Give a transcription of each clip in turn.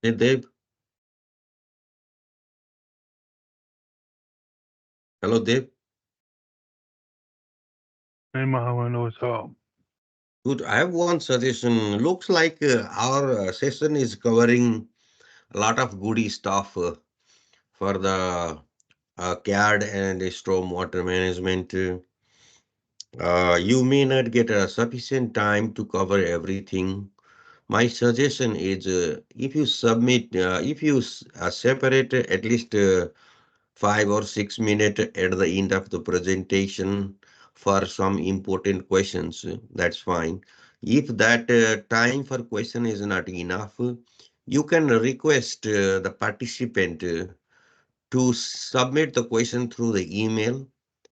Hey Dave, hello Dave. Hey, Mohammed, what's up? Good. I have one suggestion. Looks like our session is covering a lot of goody stuff for the CAD and stormwater management. You may not get sufficient time to cover everything. My suggestion is if you submit, if you separate at least 5 or 6 minutes at the end of the presentation for some important questions, that's fine. If that time for question is not enough, you can request the participant to submit the question through the email,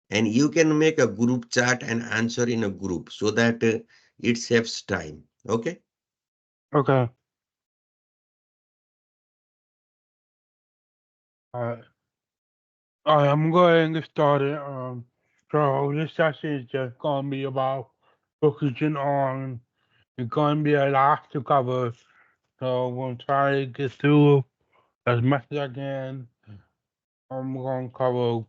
and you can make a group chat and answer in a group so that it saves time. Okay. Okay. Alright. Alright, I'm gonna go ahead and get started. So this session is just gonna be about focusing on, it's gonna be a lot to cover. So I'm gonna try to get through as much as I can. I'm gonna cover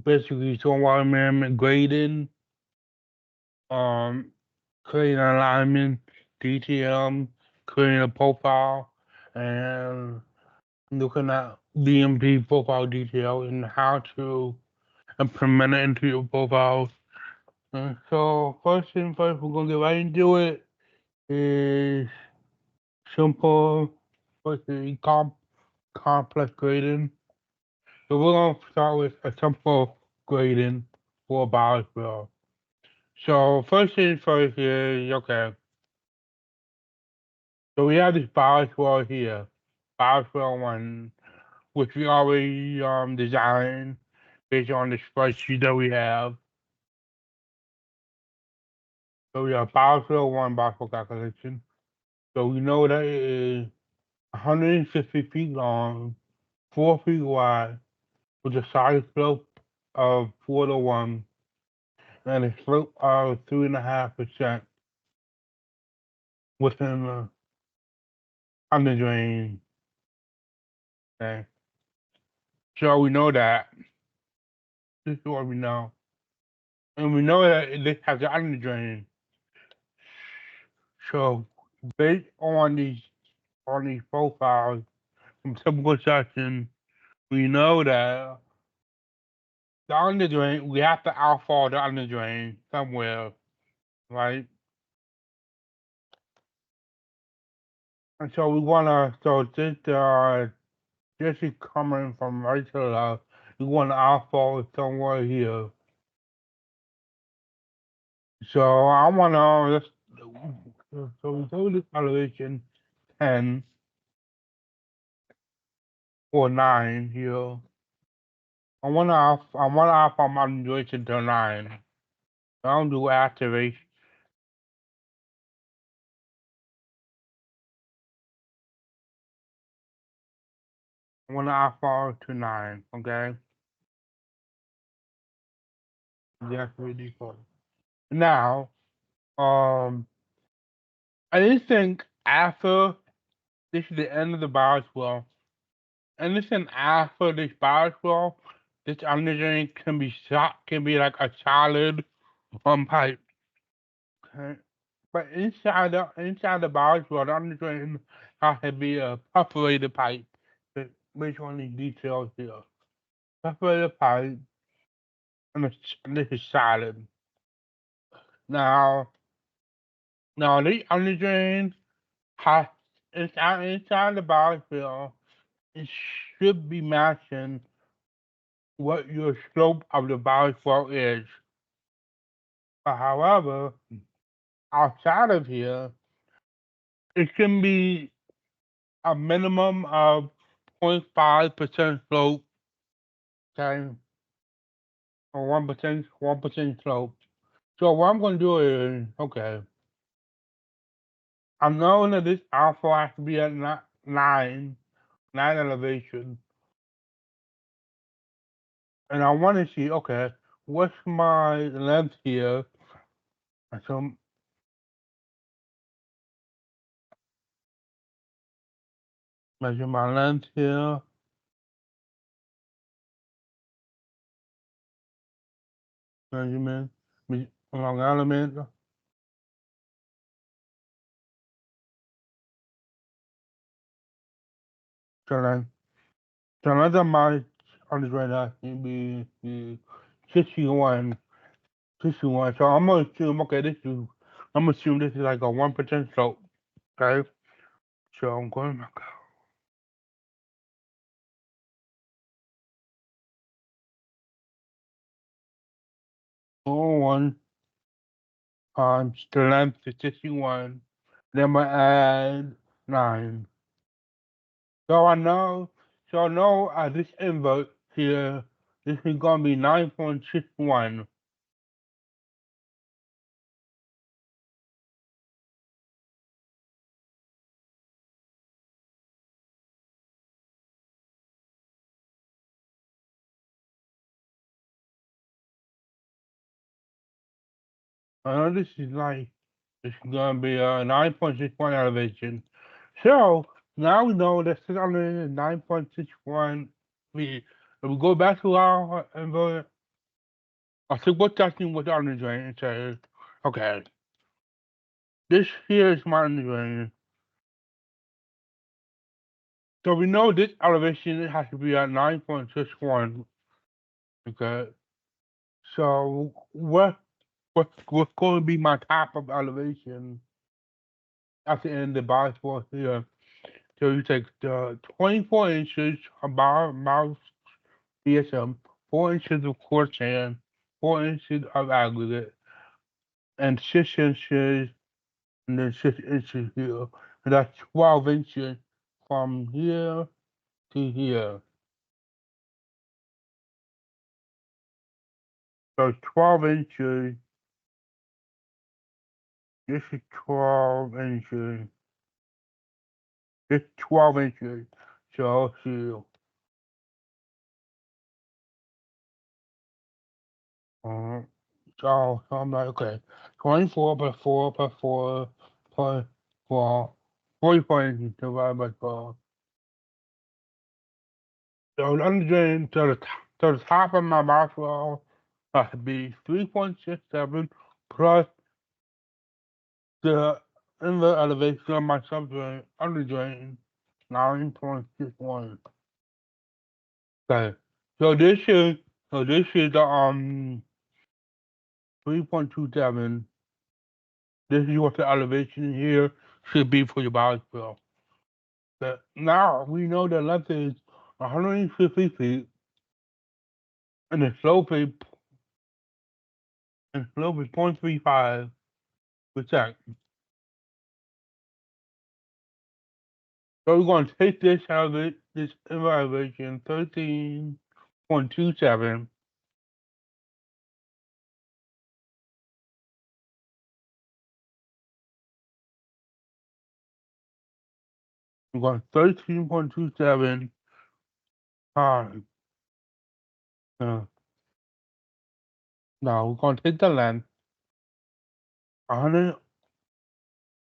basically stormwater management grading, um, creating alignment, DTM, creating a profile, and looking at BMP profile detail and how to implement it into your profile. So first thing first, we're gonna get right into it. Is simple versus complex grading. So we're gonna start with a simple grading for biosphere. So first thing first is okay. So we have this biosphere here, biosphere one, which we already designed based on the spreadsheet that we have. So we have biosphere one biosphere calculation. So we know that it is 150 feet long, 4 feet wide, with a side slope of 4 to 1, and a slope of 3.5% within the under drain. Okay. So we know that. This is what we know. And we know that this has an under drain. So based on these profiles from typical section, we know that the under drain, we have to outfall the under drain somewhere, right? And so we wanna, so this is coming from right to left. We wanna outfall somewhere here. So I wanna, let's, so we go to elevation 10 or 9 here. I wanna outfall my elevation to 9. I don't do activation. I wanna outfall to 9, okay? Deactivate default. Now, um, I didn't think after this is the end of the bias well. Anything after this bias well, this underdrain can be like a solid pipe. Okay. But inside the bias well, the underdrain has to be a perforated pipe. Based on these details here. Perforated pipe and this is solid. Now the underdrain has inside the bias well, it should be matching what your slope of the waterfall is. However, outside of here, it can be a minimum of 0.5% slope, okay, or 1% slope. So what I'm going to do is, okay, I'm knowing that this alpha has to be at 9 elevation, and I want to see, okay, what's my length here? So Measure my length here. Measurement along element. So then, so another my on this right now can be 61, 61. So I'm gonna assume, okay, I'm gonna assume this is like a 1% slope. Okay, so I'm going back. 1 times the length is 61. Then I'm gonna add 9. So I know this invert here, this is gonna be 9.61. I know this is like, it's gonna be a 9.61 elevation. So now we know that 600 is 9.61 feet. If we go back to our invert, I think what's testing what's on the drain and say, okay, this here is my drain. So we know this elevation has to be at 9.61. Okay. So what's going to be my top of elevation at the end of the bar for here? So you take the 24 inches about mouse DSM, 4 inches of coarse sand, 4 inches of aggregate, and 6 inches, and then 6 inches here. And that's 12 inches from here to here. So 12 inches, this is 12 inches, this is 12 inches. So let's see. Uh, so I'm like, okay, 24 by 4 by 4 plus 4, 44 inches divided by 12. So underdrain to the top of my mouth wall has to be 3.67 plus the inlet elevation of my subdrain underdrain 9.61. Okay. So this is the 3.27. This is what the elevation here should be for your body flow. But now we know the length is 150 feet and the slope is 0.35%. So we're going to take this this elevation 13.27. We're going 13.27 times. Uh, now we're going to take the length 100,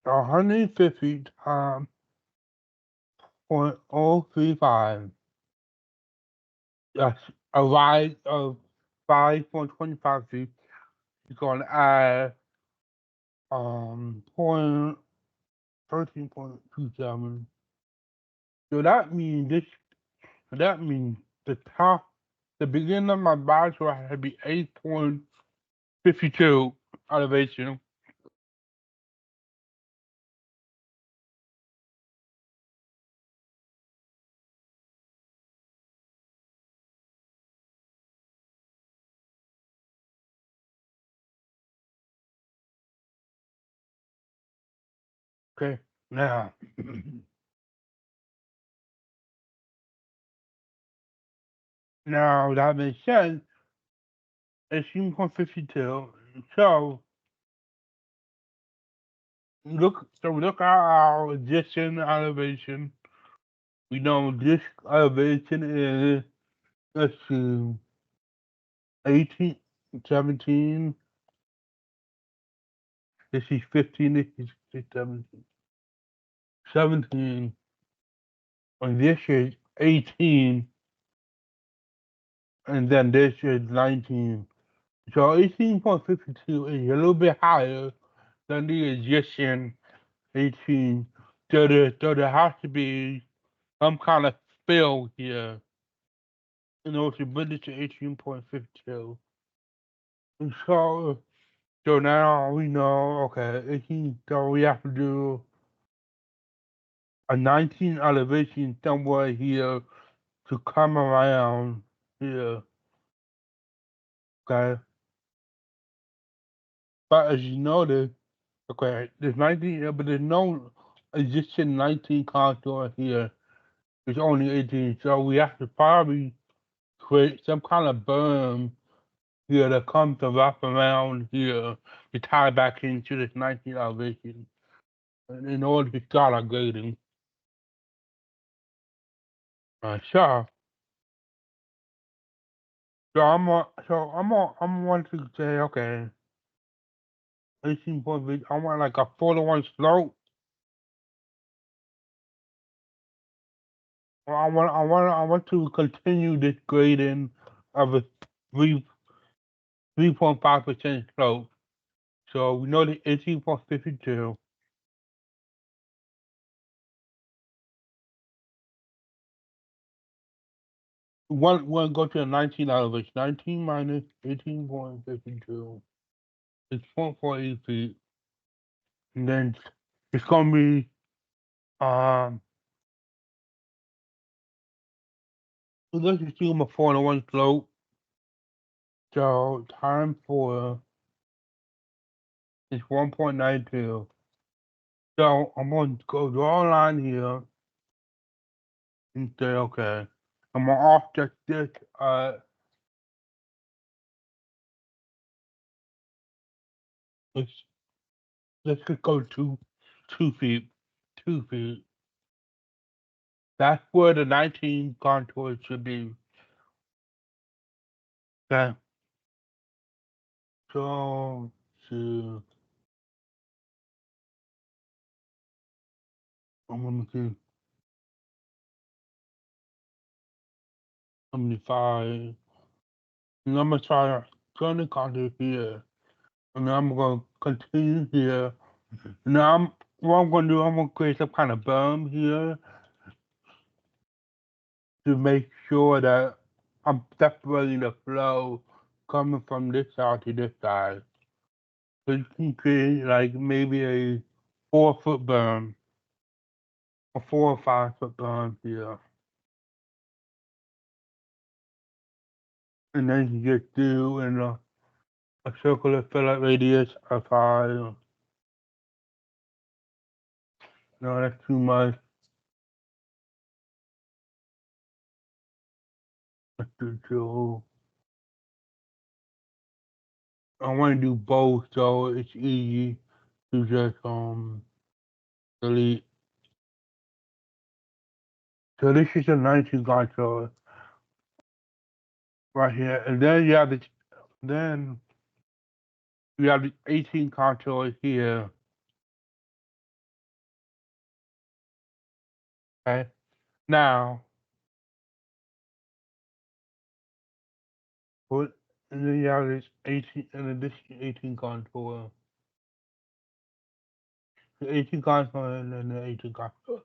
150 times 0.035. That's a rise of 5.25 feet. You're going to add point 13.27. So that means the top, the beginning of my bicycle had to be 8.52 elevation. Okay, now now that makes sense. It's 7.52. So look at our adjacent elevation. We know this elevation is, let's see, 18, 17. This is 15. This is 17. 17. and this is 18, and then this is 19. So 18.52 is a little bit higher than the Egyptian 18. So there has to be some kind of spill here in order to bring it to 18.52. And so now we know, okay, 18, so we have to do a 19 elevation somewhere here to come around here, okay? But as you notice, okay, there's 19 here, but there's no Egyptian 19 contour here. It's only 18, so we have to probably create some kind of berm here that comes to wrap around here to tie back into this 19 elevation in order to start our grading. So I'm want to say, okay, 18 point, I want like a 4-to-1 slope. Well, I want to continue this grading of a 3 3.5% slope. So we know the 18.52. One go to the 19 elevation. 19 minus 18.52 is 0.48 feet. And then it's gonna be um let's assume a 4-to-1 slope. So time for is 1.92. So I'm going to go draw a line here and say, okay, I'm gonna offset this. Let's let's just go 2 feet, 2 feet. That's where the 19 contour should be. Okay, so to I'm gonna do 75, and I'm gonna try to turn the contour here, and then I'm gonna continue here. Now what I'm gonna do, I'm gonna create some kind of berm here to make sure that I'm separating the flow coming from this side to this side. So you can create like maybe a 4 foot berm, a 4 or 5 foot berm here. And then you just do in a circular fillet radius of 5. No, that's too much. Let's do 2. I want to do both so it's easy to just delete. So this is a 19 contour right here, and then then you have the 18 contour here. Okay. Now, put and then you have this 18 in addition 18 contour. The 18 contour and then the 18 contour.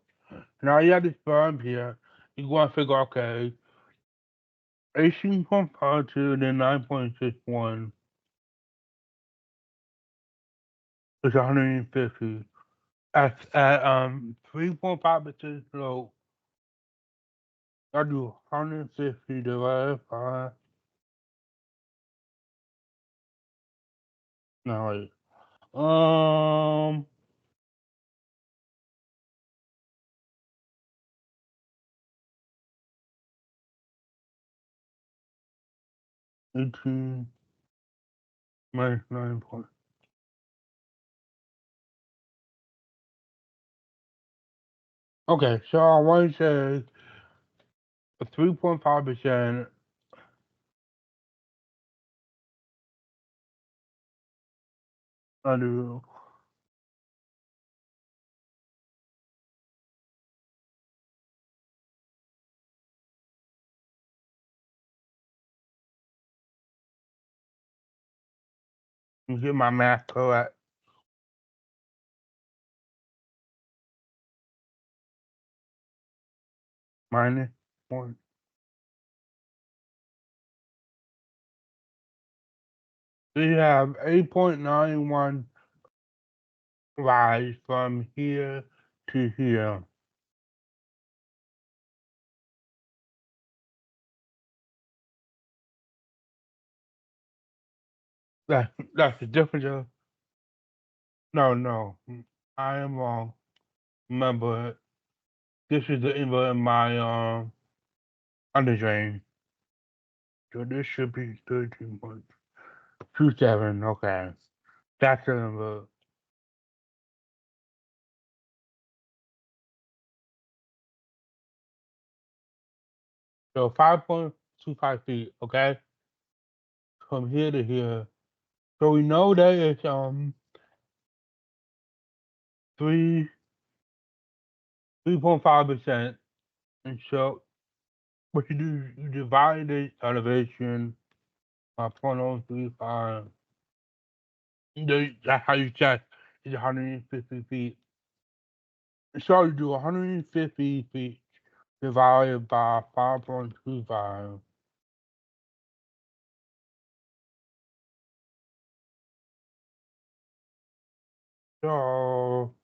Now you have this berm here. You want to figure, okay, 18.52 and then 9.61 is 150. At 3.5% slope, I do 150 divided by, no wait, 18 minus 9 point. Okay, so I want to say a 3.5%, I do, Let me get my math correct. Minus one. So you have 8.91 rise from here to here. That's the difference. No, I am wrong. Remember, this is the inverse in my under drain. So this should be 13.27. Okay, that's the inverse. So 5.25 feet. Okay, from here to here. So we know that it's 3 3.5%. And so what you do, you divide the elevation by 0.035. That's how you check. It's 150 feet. So you do 150 feet divided by 5.25. So,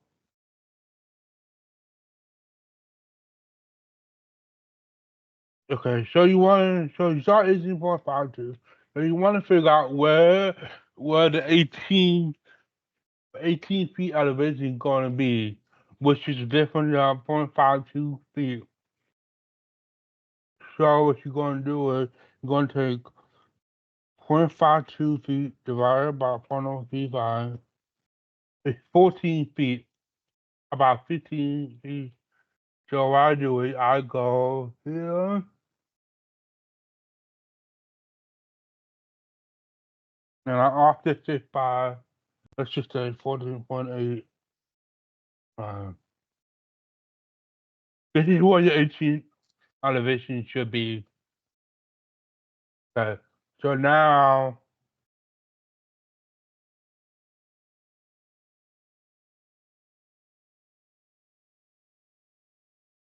okay, so you start 18.52. So you want to figure out where the 18 feet elevation is going to be, which is different than 0.52 feet. So what you're going to do is you're going to take 0.52 feet divided by 0.035. It's 14 feet, about 15 feet. So what I do is I go here and I offset it by, let's just say 14.8. This is what your 18 elevation should be. Okay. So now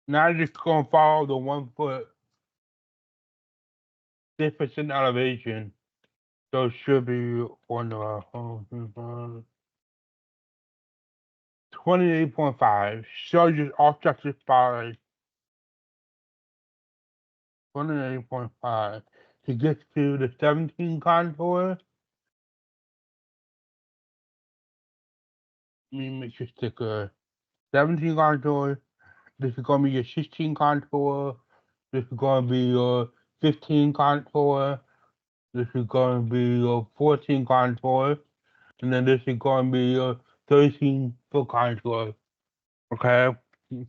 you're just gonna follow the 1 foot difference in elevation. So it should be on the 28.5. So you just offset it by 28.5 to get to the 17 contour. Let me make sure stick a 17 contour. This is gonna be your 16 contour. This is gonna be your 15 contour. This is gonna be your 14 contour. And then this is gonna be your 13-foot contour. Okay? So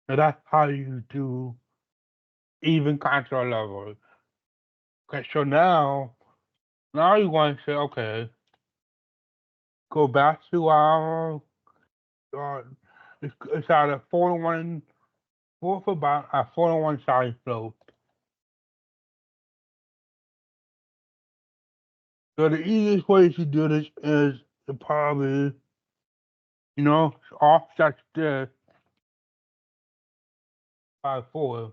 that's how you do even contour levels. Okay, so now you want to say, okay, go back to our, uh, it's at a 4-to-1, 4 foot by a 4-to-1 side slope. So the easiest way to do this is to probably, offset this by 4.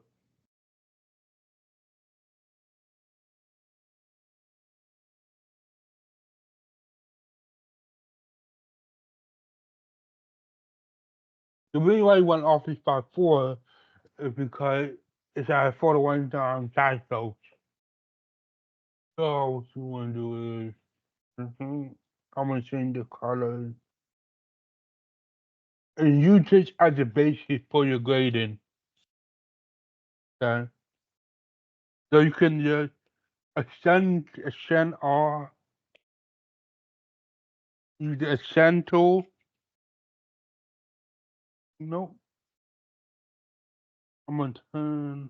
The reason why you want to off this by 4 is because it's at a 4-to-1 side slope. So what you want to do is, I'm gonna change the color and use this as a basis for your grading. Okay, so you can just ascend or use the ascend tool. Nope, I'm gonna turn.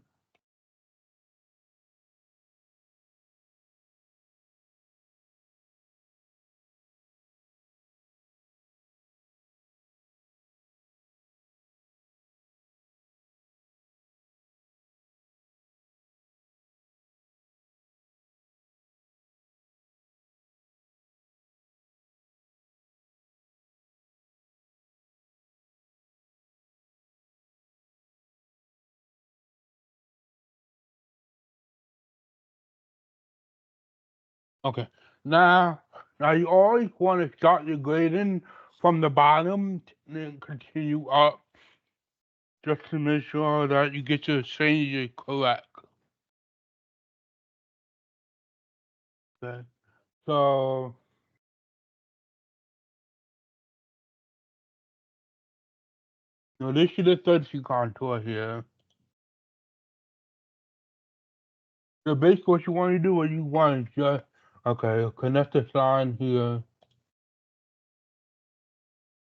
Okay. Now, now you always want to start your grading from the bottom and then continue up just to make sure that you get your changes correct. Okay. So, this is the 30 contour here. So basically what you want to do is you want to just, okay, connect this line here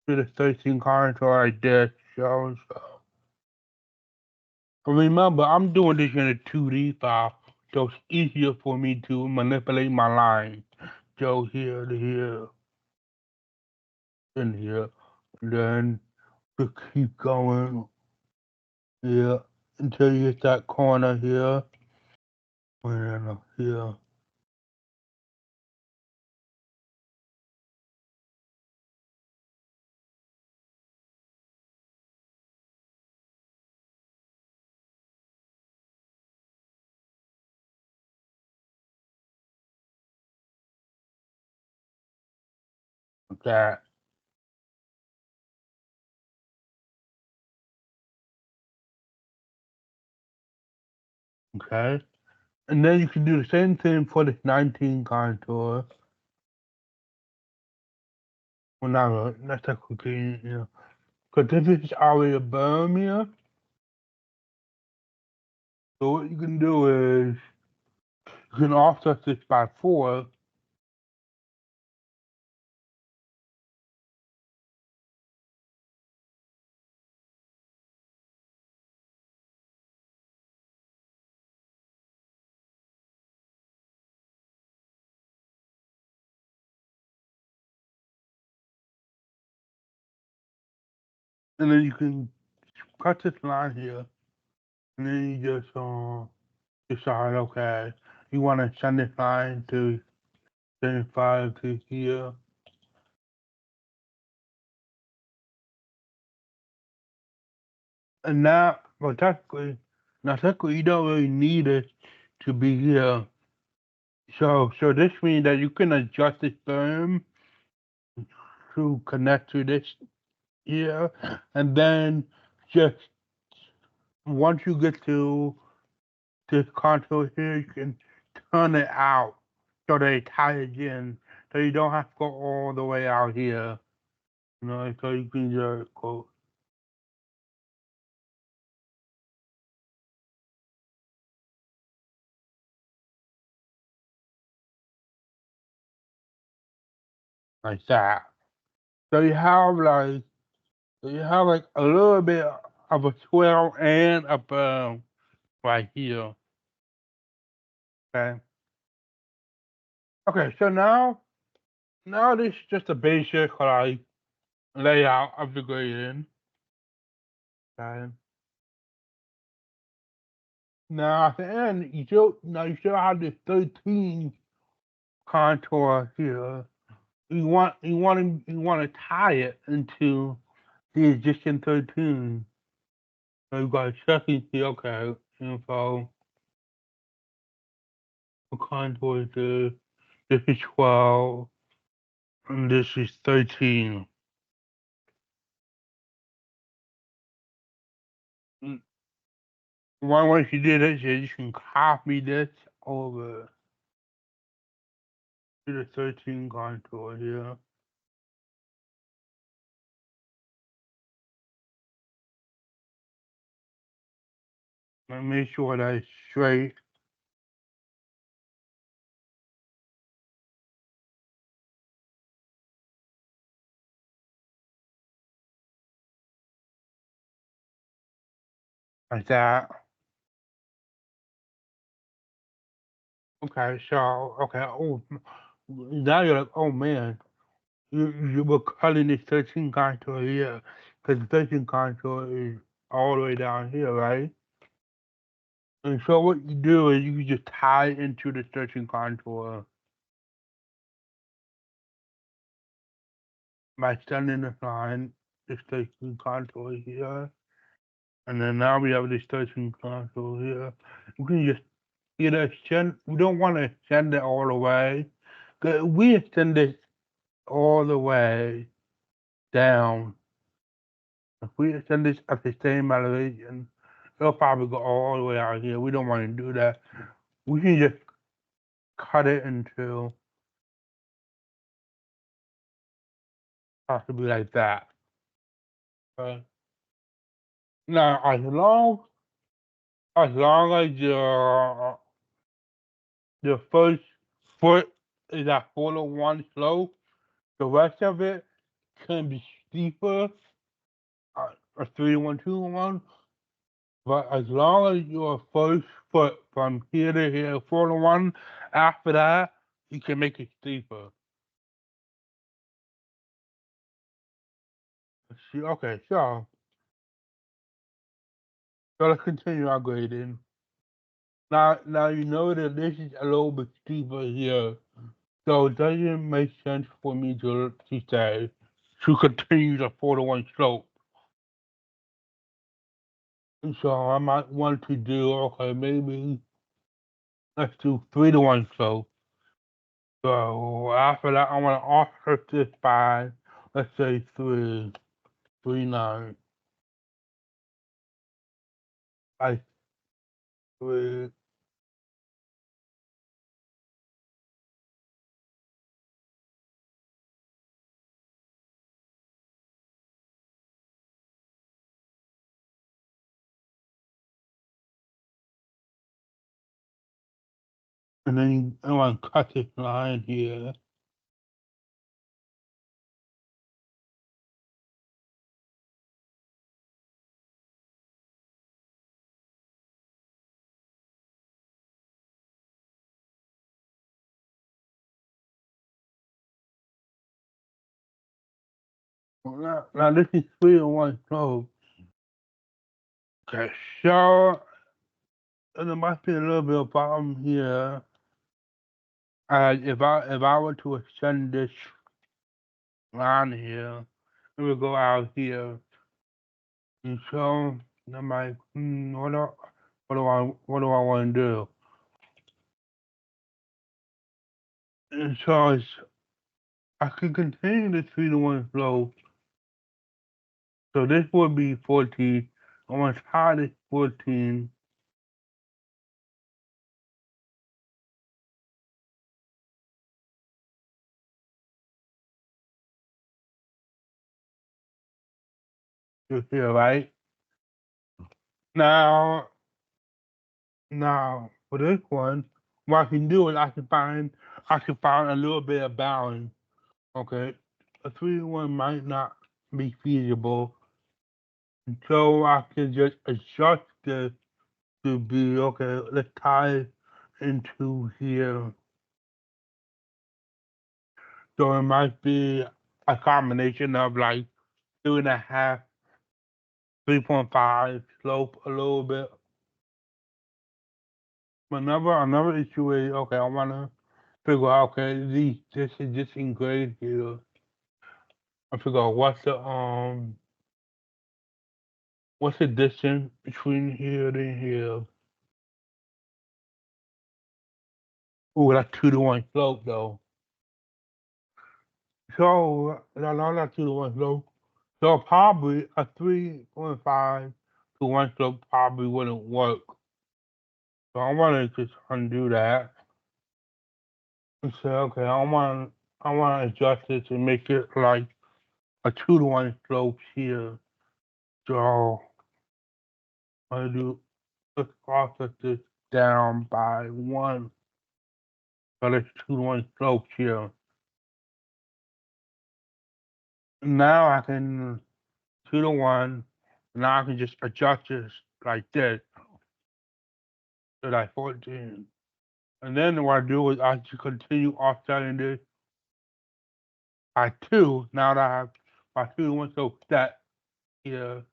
to the 13 contour like this. So, remember, I'm doing this in a 2D file, so it's easier for me to manipulate my line. So here to here, and here, and then to keep going here until you hit that corner here, and then here. Like that. Okay. And then you can do the same thing for this 19 contour. Well, not technically, you know, because this is already a berm here. So what you can do is you can offset this by 4, and then you can cut this line here, and then you just decide, okay, you want to send this line to 75 to here. And now, well, technically, you don't really need it to be here. So this means that you can adjust this berm to connect to this here, and then just once you get to this console here, you can turn it out so they tie it in, so you don't have to go all the way out here. You know, so you can just go like that. So you have like a little bit of a swell and a bump right here. Okay. Okay. So now this is just a basic like layout of the gradient. Okay. Now at the end, you still have this 13 contour here. You want to tie it into the existing 13. So you got to check and see, okay, info, the contour is this is 12, and this is 13. Mm, One way you did it is you can copy this over to the 13 contour here. And make sure that it's straight like that. Okay, so, okay, now you're like, oh man, you were cutting this 13 contour here, because the 13 contour is all the way down here, right? And so what you do is you just tie it into the 13 contour by sending the line, this 13 contour here, and then now we have this 13 contour here. We can just either send, we don't want to send it all the way, We extend this all the way down. If we extend this at the same elevation, it'll probably go all the way out here. We don't want to do that. We can just cut it into possibly like that. Okay. Now, as long as the first foot is at 4-to-1 slope, the rest of it can be steeper, a 3-to-1, 2-to-1. But as long as your first foot from here to here, 4-to-1, after that, you can make it steeper. See, okay, so let's continue our grading. Now you know that this is a little bit steeper here, so it doesn't make sense for me to say to continue the 4-to-1 slope. And so I might want to do, okay, maybe let's do 3-to-1 slope. So after that, I want to offset this by, let's say 3, 3, 9, by 3, and then I want to cut this line here. Now this is 3-to-1 slope. Okay, so there must be a little bit of problem here. If I were to extend this line here, it would go out here. And so I'm like, what do I want to do? And so I could continue the 3-to-1 flow. So this would be 14. I want to tie this 14 to here, right? Now, now for this one, what I can do is I can find a little bit of balance. Okay, a 3-to-1 might not be feasible, so I can just adjust this to be okay. Let's tie it into here. So it might be a combination of like 2.5, 3.5 slope a little bit. Another issue is okay. I want to figure out okay this is just in grade here. I figure out what's the distance between here and here. Ooh, that's 2-to-1 slope though. So that's 2-to-1 slope. So probably a 3.5 to 1 slope probably wouldn't work. So I want to just undo that and say, okay, I want to adjust it to make it like a 2-to-1 slope here. So I do let's process this down by 1. So that's 2-to-1 slope here. Now I can 2-to-1. Now I can just adjust this like this to like 14. And then what I do is I just continue offsetting this by 2. Now that I have my 2-to-1 slope set here.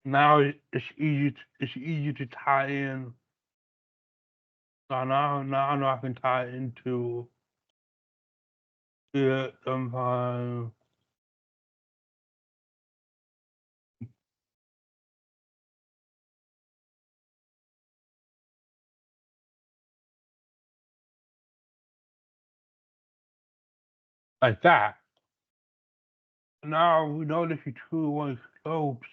Now it's easy to tie in. So now I know I can tie into here sometime. like that. Now we know this is two one slopes.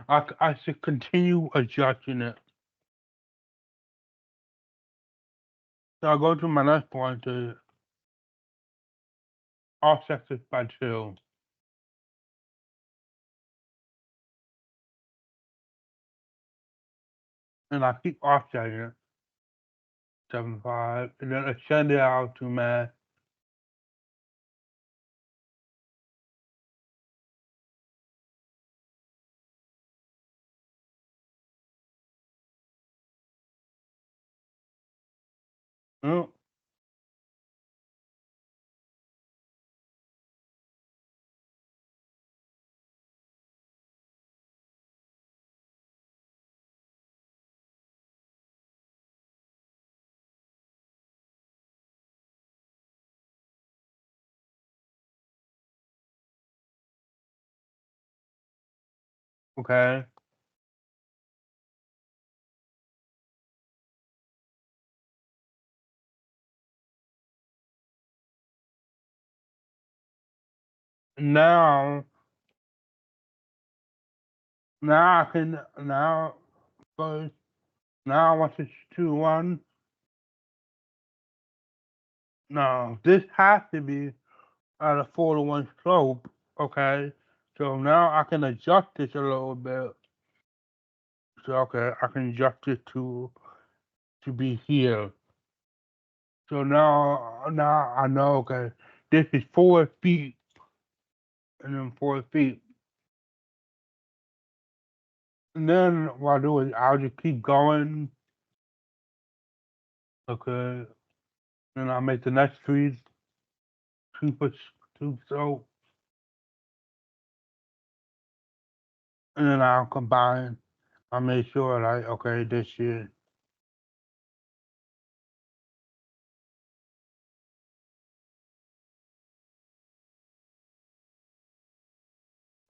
I should continue adjusting it. So I go to my next point to offset this by 2. And I keep offsetting it. 7.5. And then extend it out to my oh, okay. Now now I can now first now once it's 2-1. No, this has to be at a 4-1 slope. Okay. So now I can adjust this a little bit. So okay, I can adjust it to be here. So now I know okay, this is 4 feet and then 4 feet. And then what I do is I'll just keep going. Okay. Then I'll make the next trees 2 foot 2 so and then I'll combine. I make sure like okay, this shit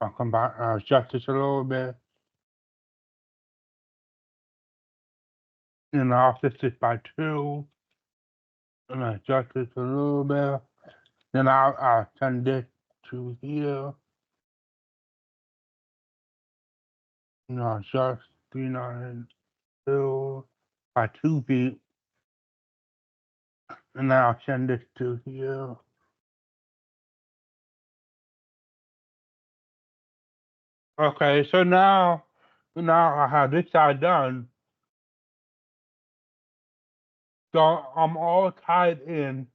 I'll combine I'll adjust this a little bit. And I'll offset this by 2 and I adjust this a little bit. Then I'll send this to here. And I'll adjust 392 by 2 feet. And then I'll send this to here. Okay, so now I have this side done. So I'm all tied in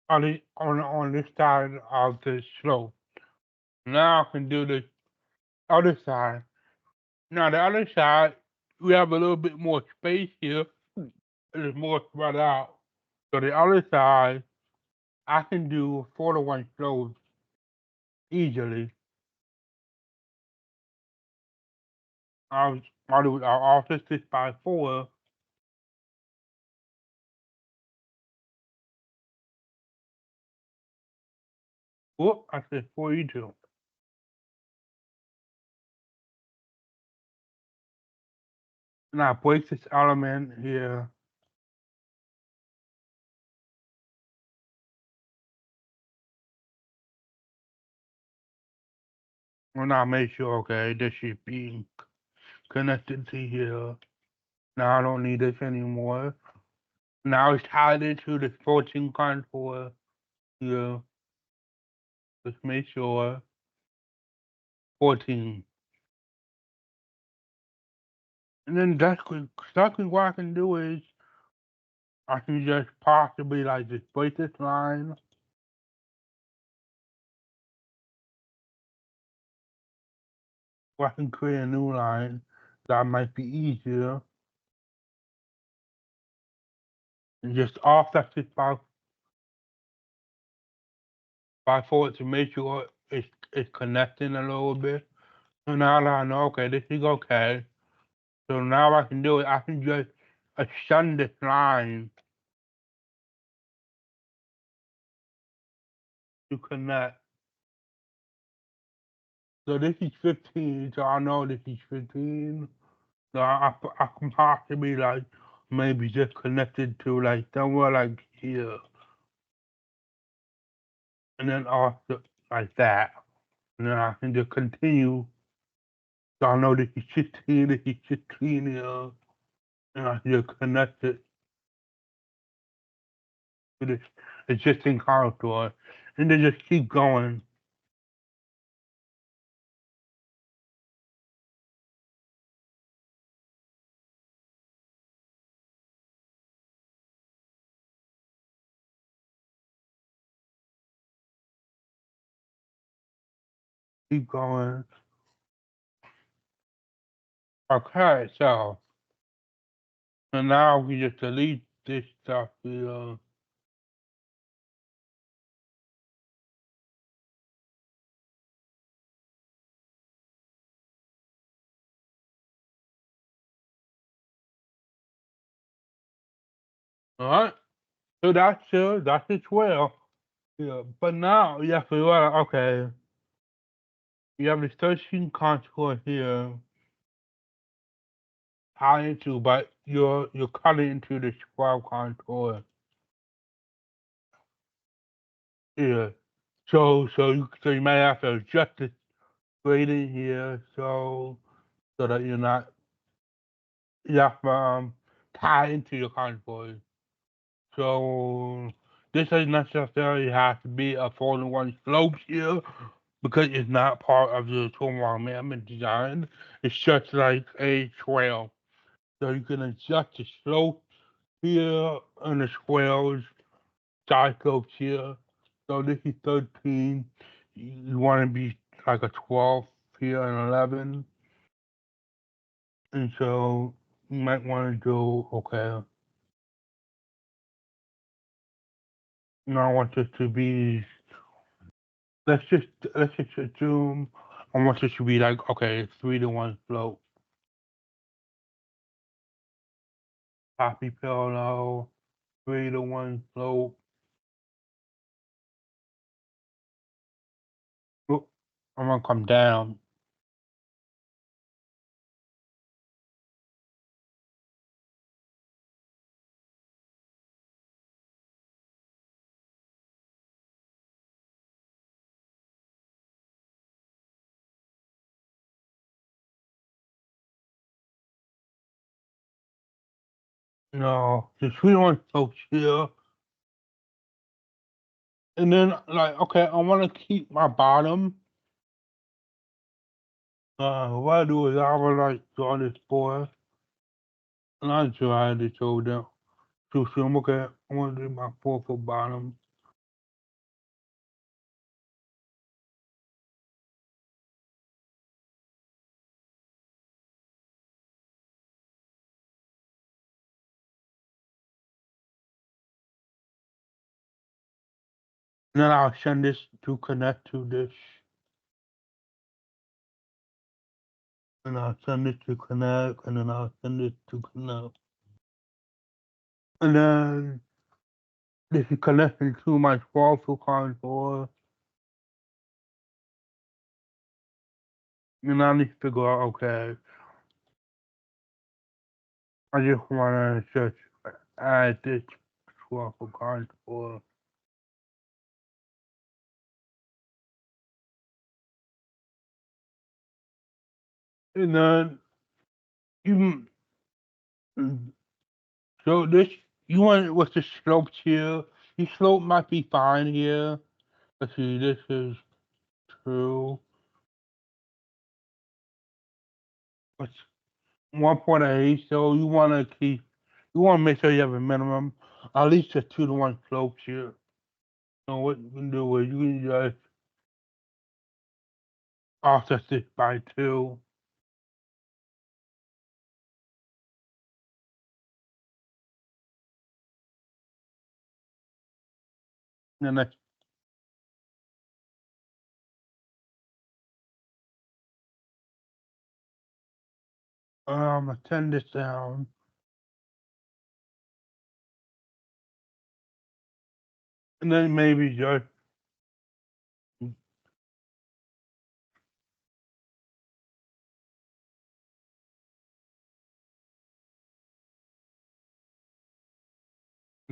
on this side of the slope. Now I can do the other side. Now the other side, we have a little bit more space here. It's more spread out. So the other side, I can do 4-1 slopes easily. I'll offset this by 4. Whoop, I said 42. And I break this element here. And I make sure, okay, this should be connected to here. Now I don't need this anymore. Now it's tied into the 14 contour here. Let's make sure 14. And then that's exactly what I can do is I can just possibly like just break this line. Or I can create a new line that might be easier. And just offset it by 4 to make sure it's connecting a little bit. So now that I know okay, this is okay. So now I can do it. I can just extend this line to connect. So this is 15, so I know this is 15. So I can possibly like maybe just connected to like somewhere like here, and then also like that, and then I can just continue. So I know this is 16, this is 16 here, and I can just connect it to this existing contour, and then just keep going. Okay, so now we just delete this stuff here. All right, so that's it 12. Yeah, but now you have to okay, you have this 13 contour here tie into, but you're cutting into the 12 contour here. So you might have to adjust the gradient here so that you're not you have to tie into your contour. So this doesn't necessarily have to be a 4-to-1 slope here because it's not part of the tool management design. It's just like a trail. So you can adjust the slope here and the swells, side slopes here. So this is 13. You want to be like a 12 here and 11. And so you might want to do, okay, now I want this to be, let's just assume I want this to be like, okay, 3-to-1 slope. Copy parallel, 3-to-1 slope. Oop, I'm gonna come down. No, the 3-to-1 slope here. And then like, okay, I wanna keep my bottom. What I do is I would like draw this boy and I try to show them. So I'm okay, I wanna do my 4-foot bottom. And then I'll send this to connect to this. And I'll send it to connect, and then I'll send it to connect. And then this is connecting to my 12-foot contour. And I need to figure out, okay, I just wanna just add this 12-foot contour. And then you so this you want it with the slopes here. The slope might be fine here. Let's see, this is 2. What's 1.8? So you wanna make sure you have a minimum, at least a 2-to-1 slopes here. So what you can do is you can just offset this by 2. And then send this down. And then maybe just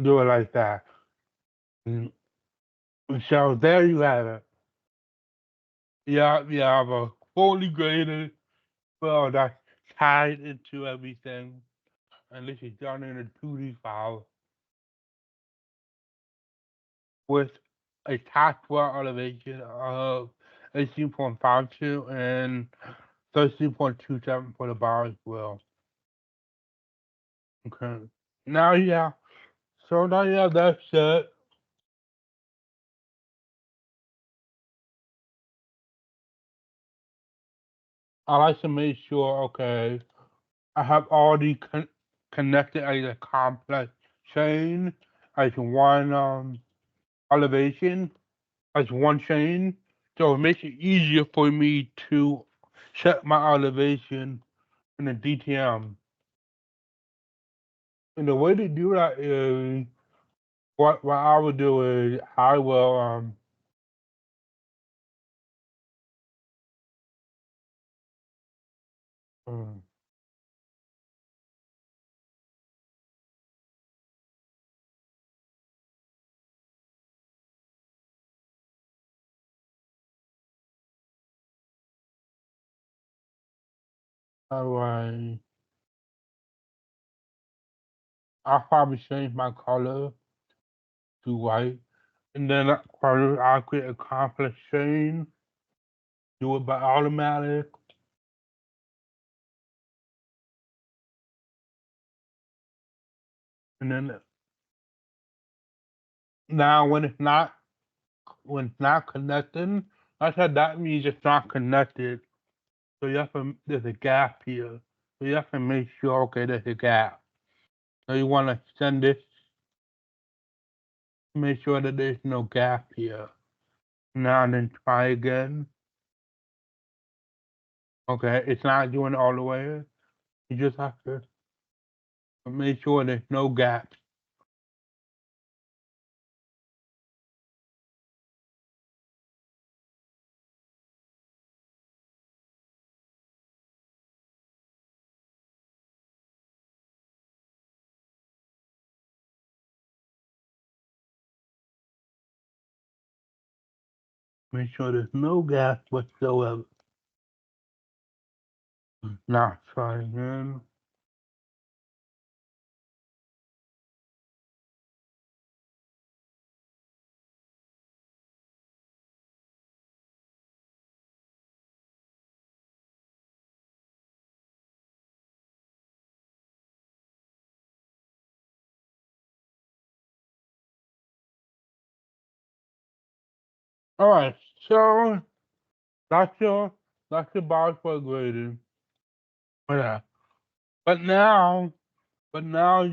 do it like that. Mm. So there you have it. Yeah, you have a fully graded well that's tied into everything, and this is done in a 2D file with a top floor elevation of 18.52 and 13.27 for the bar as well. Okay. Now, yeah. So now, yeah, that's it. I like to make sure, okay, I have already connected as a complex chain as one elevation, as one chain. So it makes it easier for me to set my elevation in the DTM. And the way to do that is what I would do is I will um how do I'll probably change my color to white, and then I'll create a complex chain, do it by automatic, and then now when it's not connecting, I said that means it's not connected. So you have to there's a gap here. So you have to make sure okay there's a gap. So you want to send this, make sure that there's no gap here. Now then try again. Okay, it's not doing it all the way. You just have to make sure there's no gaps. Make sure there's no gaps whatsoever. Now try again. All right, so that's your that's your bar for grading. Yeah. But now, but now,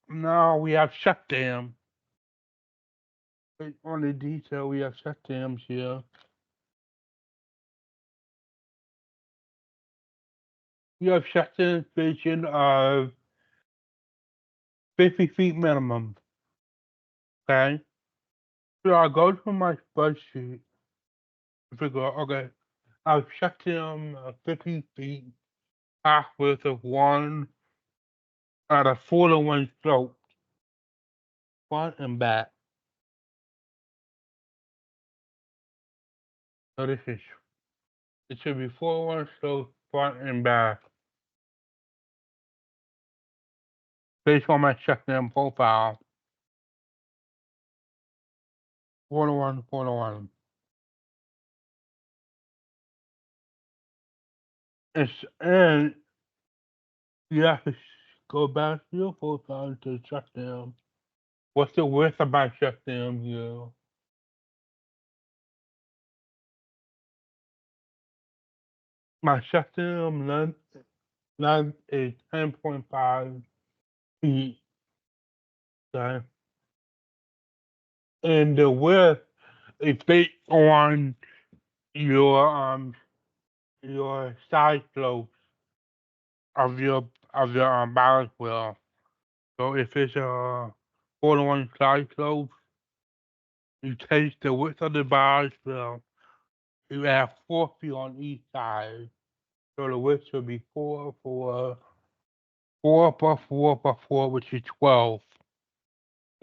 now we have shutdown. On the detail, we have shutdowns here. We have shutdown vision of 50 feet minimum. Okay. So I go to my spreadsheet and figure out, okay, I've shut down 50 feet half width of one at a 4-to-1 slope, front and back. So this is, it should be 4-to-1 slope, front and back, based on my shutdown profile. 4-to-1, 4-to-1. And you have to go back to your profile to shutdown. What's the width of my shutdown here? My shutdown length is 10.5 feet. Okay? And the width is based on your side slopes of your balance wheel. So if it's a 4-to-1 side slope, you take the width of the balance wheel, you add 4 feet on each side. So the width should be 4 plus 4 plus 4, which is 12.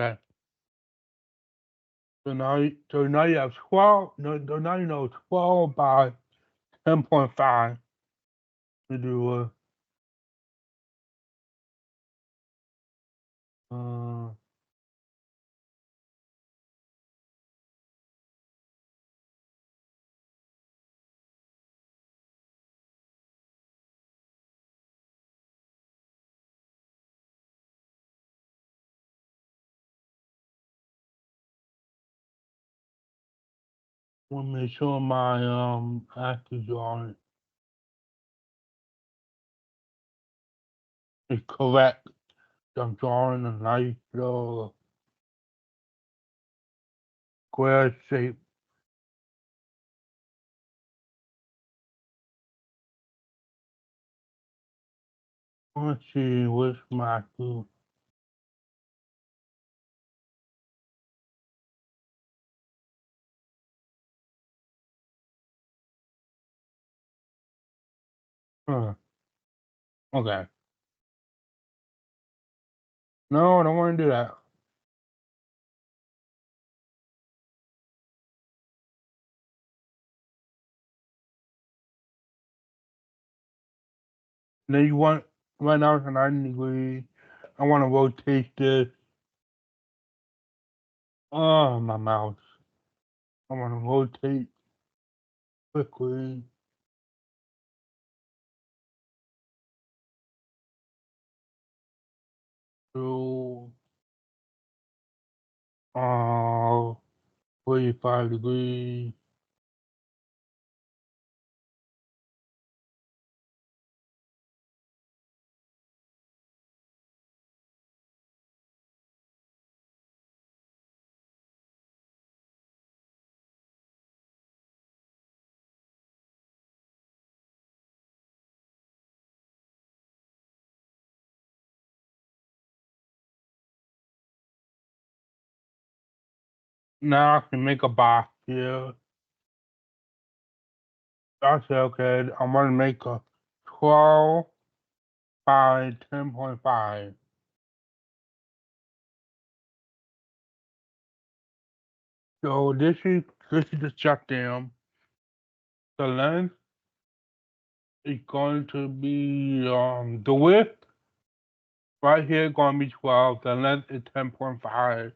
Okay. So now you have 12. No, so now you know 12 by 10.5 to do uh want to make sure my axis on it is correct. I'm drawing a nice little square shape. Let's see what's my two. Huh. Okay. No, I don't want to do that. Then you want right now it's 90 degrees. I want to rotate this. Oh, my mouse. I want to rotate quickly. To 45 degrees. Now I can make a box here. I said, okay, I'm going to make a 12 by 10.5. So this is the shutdown. The length is going to be the width right here going to be 12. The length is 10.5.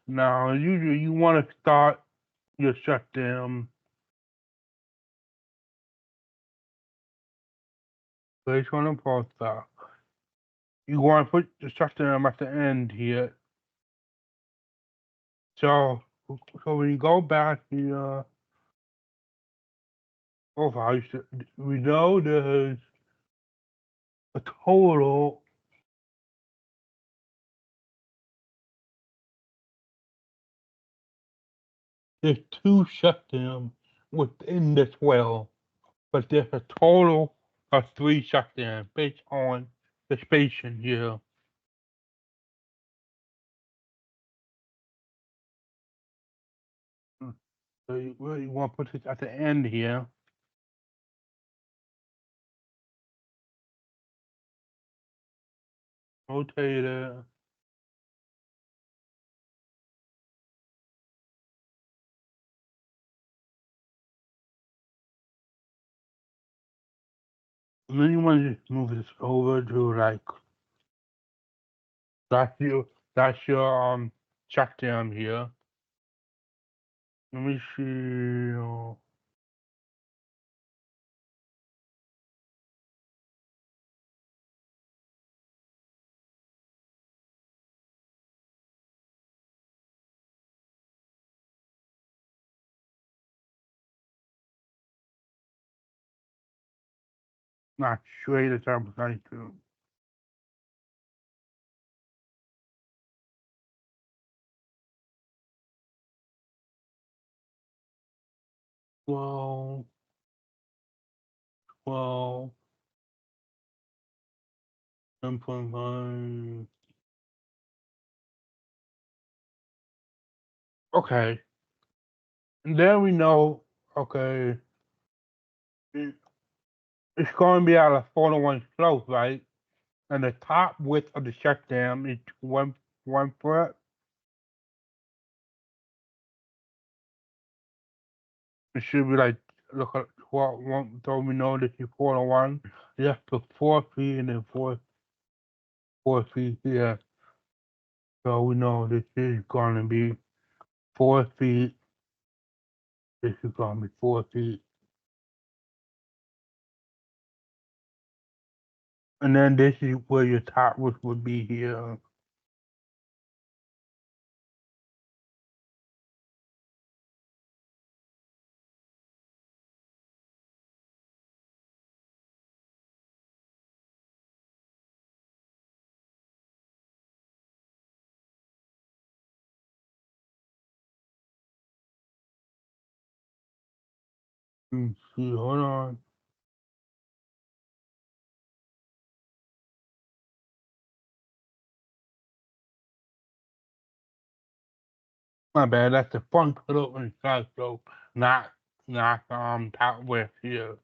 Now usually you want to start your shutdown. Place on the post up. You want to put the shutdown at the end here. So when you go back here, profile, we know there's a total. There's two shutdowns within this well, but there's a total of three shutdowns based on the spacing here. So you really want to put this at the end here. Rotate it. And then you want to just move this over to like that's your shutdown here. Let me see. Not straight as I would like to. Well, well, 10.5. Okay. And then we know, okay, it's going to be at a 4-to-1 slope, right? And the top width of the shutdown is one foot. It should be like, look at what one, so we know this is 401. You have to put 4 feet and then 4 feet here. So we know this is gonna be 4 feet. This is gonna be 4 feet. And then this is where your top roof would be here. Let me see, hold on. My bad, that's the front pillow inside, so not top roof here.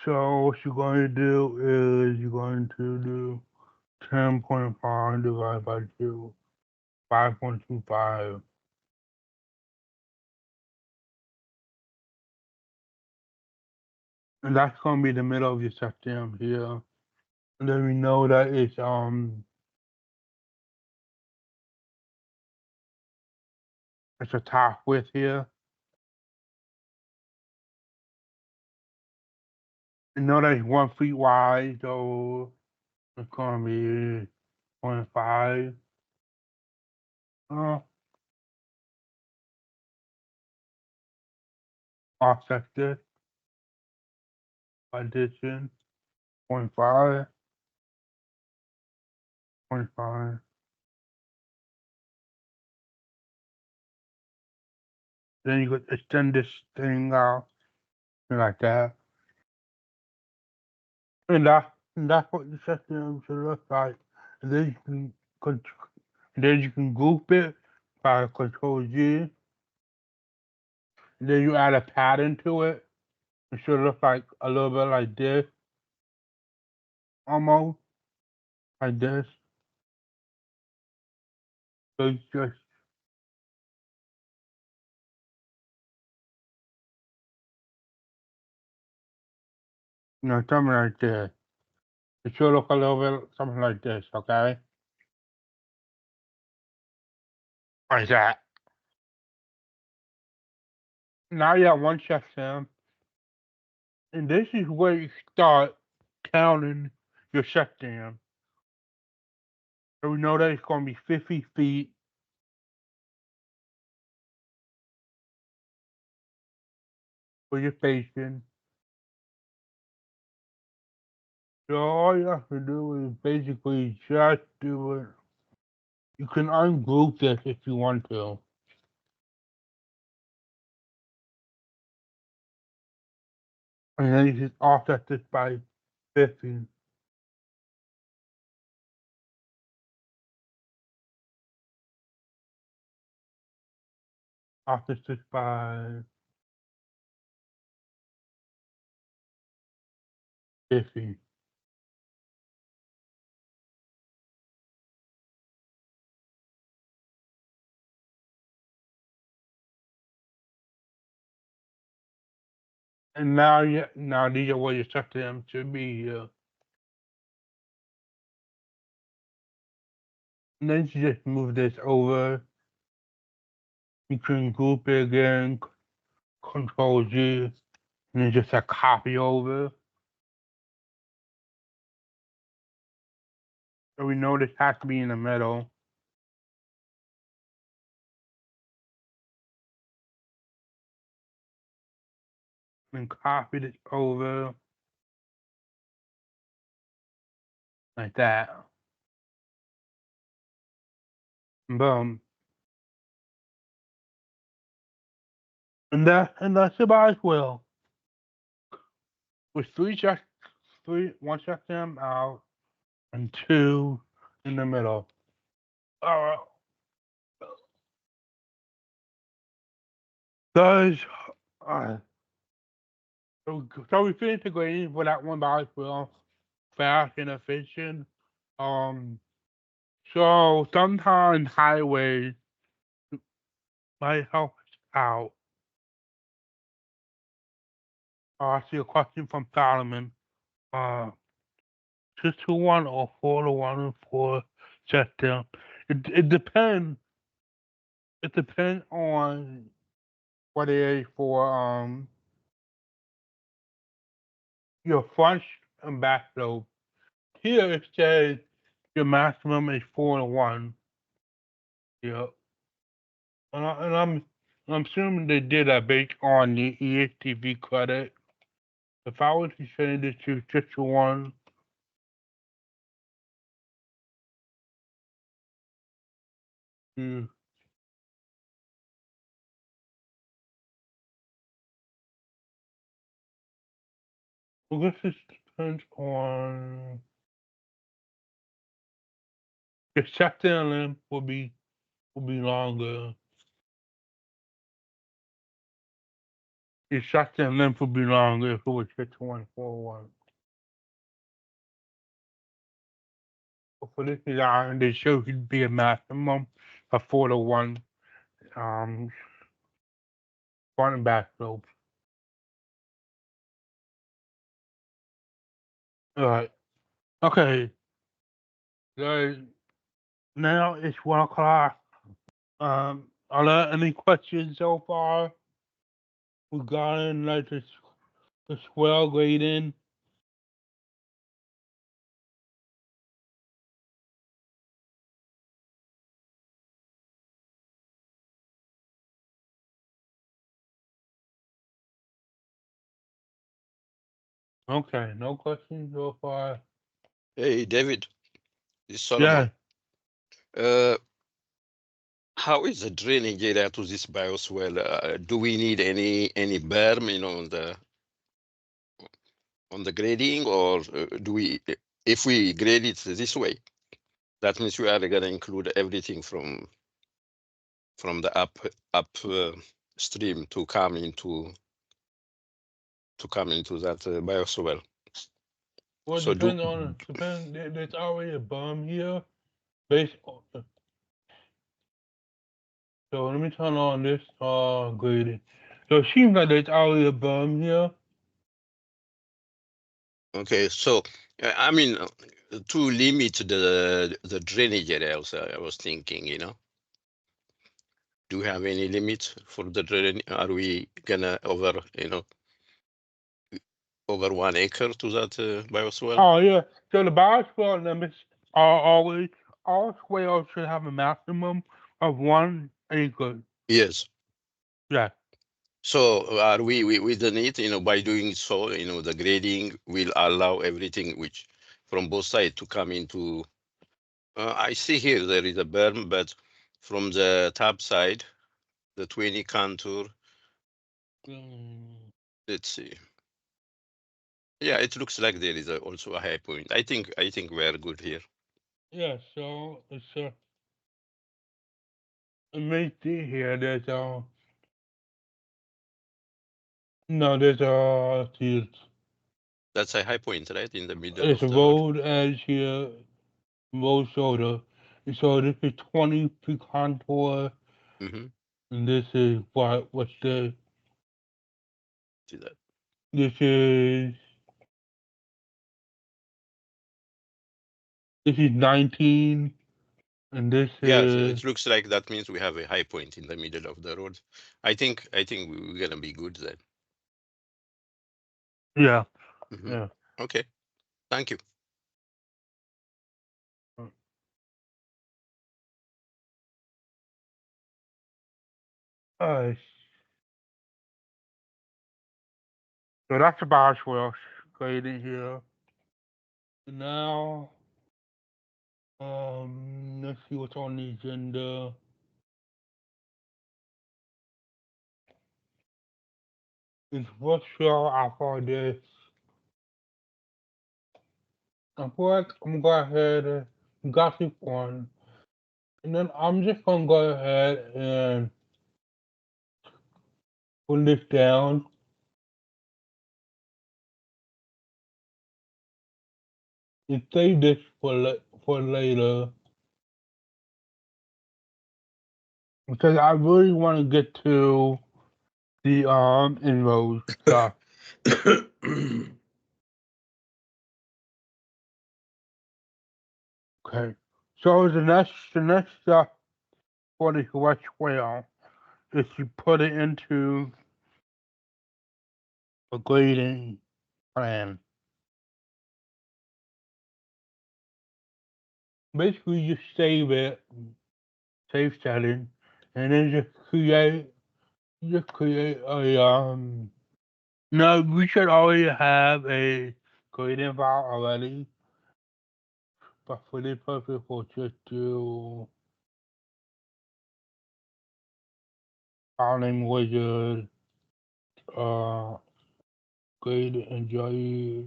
So what you're going to do is you're going to do 10.5 divided by 2, 5.25. And that's going to be the middle of your septum here. And then we know that it's a top width here. You know that it's 1 feet wide, so it's going to be 0.5. Uh, offset this, addition, 0.5, 0.5. Then you could extend this thing out like that. And that's what the system should look like. And then you can group it by Control G. And then you add a pattern to it. It should look like a little bit like this, almost like this. So it's just something like this. It should look a little bit something like this, okay? Like that. Now you have one section, and this is where you start counting your shutdown. So we know that it's going to be 50 feet for your station. So all you have to do is basically just do it. You can ungroup this if you want to. And then you just offset this by 50. Offset this by 50. And now these are where your shutdown should be here. And then you just move this over. You can group it again, Control G, and then just a copy over. So we know this has to be in the middle. And copy this over like that. Boom. And that's about as well. With one shutdown out and two in the middle. Alright. Guys, alright. So we finished the grading for that one by as well. Fast and efficient. Um so sometimes highways might help us out. I see a question from Solomon. Uh, 6-1 or 4-1 for shutdown. It depends. It depends on what it is for your front and back lobe. Here it says your maximum is 4-1. Yeah, and I'm assuming they did that based on the ESTV credit. If I was to change it to 6-1, hmm, I guess it depends on the shutdown length will be longer. Your shutdown length will be longer if it was 6-1, 4-1. But for this design, they show should be a maximum of 4-1 um front and back lobe. Alright. Okay. Guys, now it's 1 o'clock. Are there any questions so far regarding like the swell grading? Okay, no questions so far. Hey, David, this is Yeah. Solomon. How is the drainage area to this BIOS well? Do we need any berm, on the grading, or do we, if we grade it this way, that means we are going to include everything from the up stream to come into that BIOS well. Well, So do depends. There's already a berm here. Based on, so let me turn on this grading. So it seems like there's already a berm here. okay. So I mean, to limit the drainage area, also, I was thinking, do we have any limit for the drain? Are we gonna over 1 acre to that BIOS well? Oh yeah. So the bioswale limits are always all swales should have a maximum of 1 acre. Yes. Yeah. So are we within it? By doing so, the grading will allow everything which from both sides to come into. I see here there is a berm, but from the top side, the 20 contour. Mm, Let's see. Yeah, it looks like there is also a high point. I think we are good here. yeah. So it's let me see here. There's no, there's That's a high point, right, in the middle it's of a the road. road edge here, road shoulder. And so this is 20 feet contour, Mm-hmm. and this is what's See that? this is this is 19, and this Yeah, is it looks like that means we have a high point in the middle of the road. I think we're gonna be good then. yeah, Hmm. yeah. Okay, thank you. Uh, so that's about what else grading here. Now, let's see what's on the agenda. It's what show after this. I'm gonna go ahead and gossip one, and then I'm just gonna go ahead and put this down and save this for later because I really want to get to the InRoads stuff. Okay. So the next step for the correct well is to put it into a grading plan. Basically, you save it, save setting, and then just create a. No, we should already have a grading file already, but for this purpose, we'll just do filing wizard, uh, grade enjoy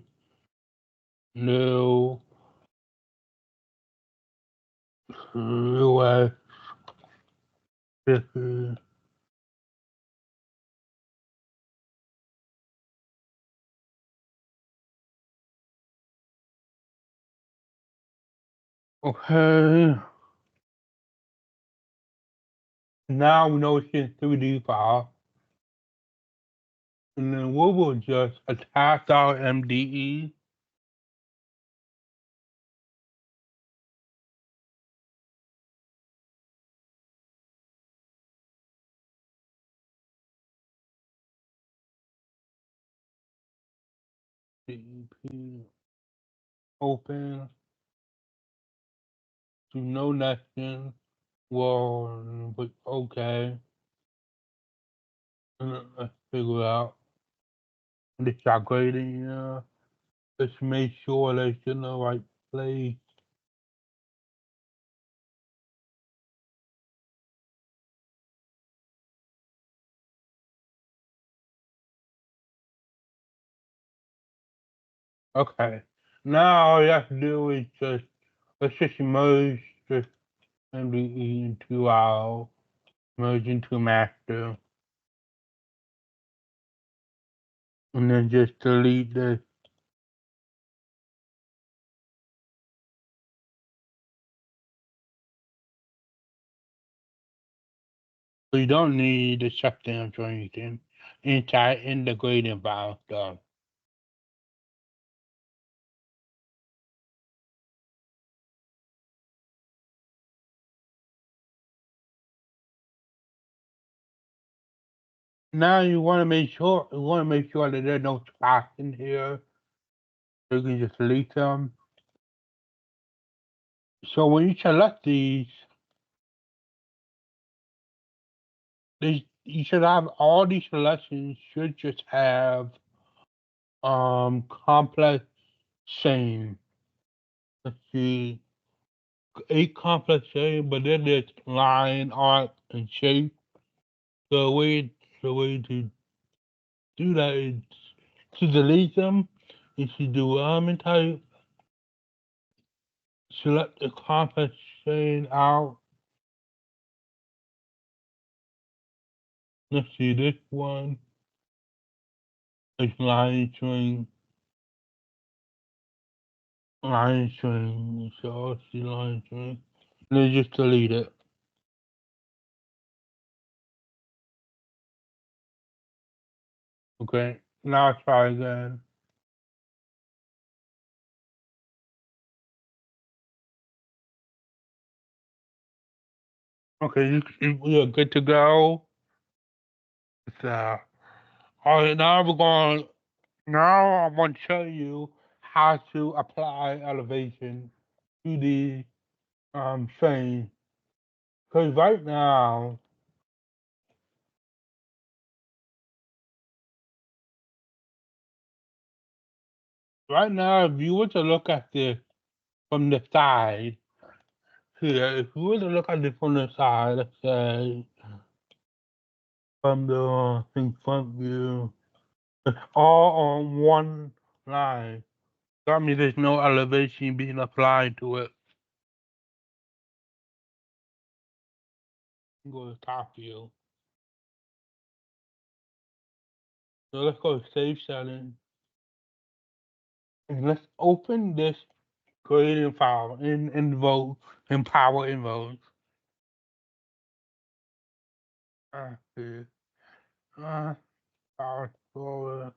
new US 50. Okay. Now we know it's in 3D file. And then we will just attach our MDE. DEP open to no nesting. Well, but okay. And then let's figure out this our grading. Let's make sure that it's in the right place. Okay. Now all you have to do is let's just merge this MDE into our merge into master, and then just delete this. So you don't need the shutdowns or anything inside in the grading file stuff. Now you want to make sure that there's no spots in here. So you can just delete them. So when you select these you should have all these selections should just have complex same. Let's see, a complex same, but then there's line, art, and shape. The way to do that is to delete them. Is to do element type, select the complex same out. Let's see this one. It's line string. So let's see line string. And then just delete it. Okay. Now try again. Okay, you're good to go. So, all right, now I'm going to show you how to apply elevation to the train. Because right now, if you were to look at this from the side here, if you were to look at it from the side, let's say from the front view, it's all on one line. That means there's no elevation being applied to it. Go to top view. So let's go to save settings. And let's open this creating file in Vote in Power Invoke. Okay. Power Explorer.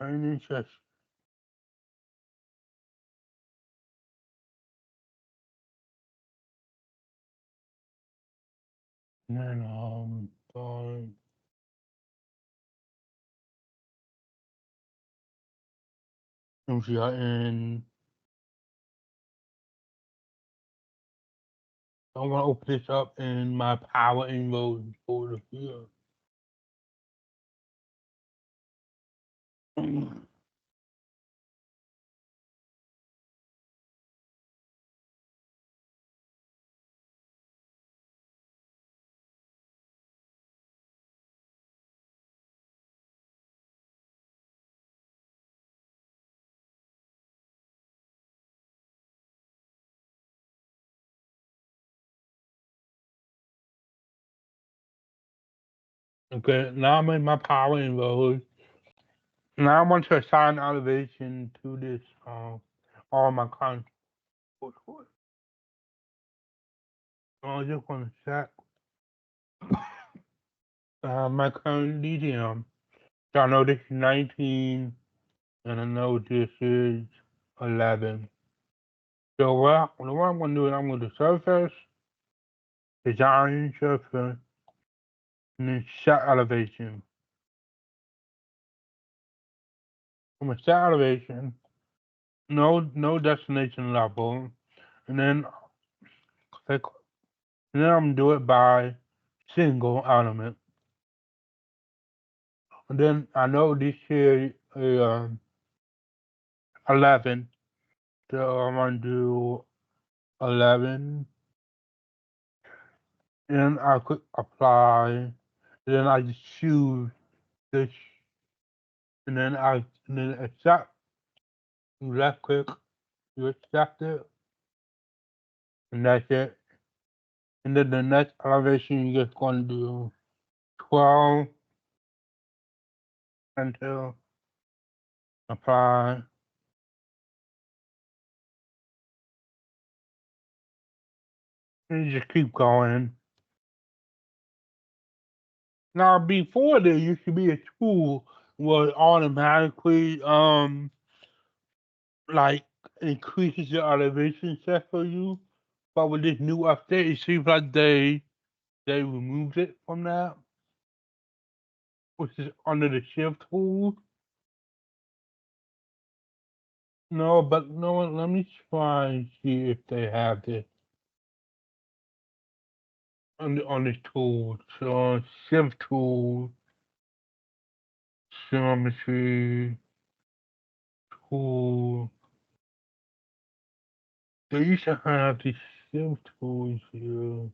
And it's just and then let me see I'm gonna open this up in my Power InRoads folder here. Okay, now I'm in my Power InRoads. Now I want to assign elevation to this all my content. I just want to check my current DTM. So I know this is 19 and I know this is 11. So what I'm going to do is I'm going to surface, design surface, and then set elevation. I'm going to set elevation, no destination level, and then click, and then I'm going to do it by single element. And then I know this here is 11, so I'm going to do 11. And I click apply, and then I just choose this, and then accept. You left click, you accept it, and that's it. And then the next elevation you're just going to do 12 until apply. And you just keep going. Now before there used to be a tool where it automatically like increases the elevation set for you. But with this new update, it seems like they removed it from that, which is under the shift tool. No, but no, let me try and see if they have this on this tool. So shift tool, geometry tool. They used to have these shift tools here.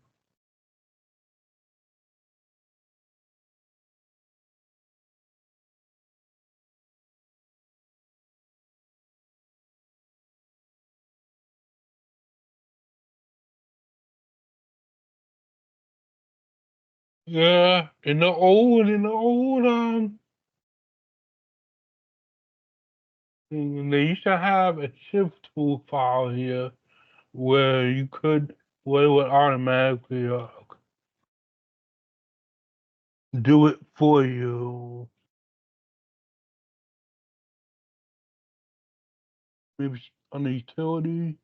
Yeah, in the old they used to have a shift tool file here where you could where it would automatically do it for you. Maybe on the utility.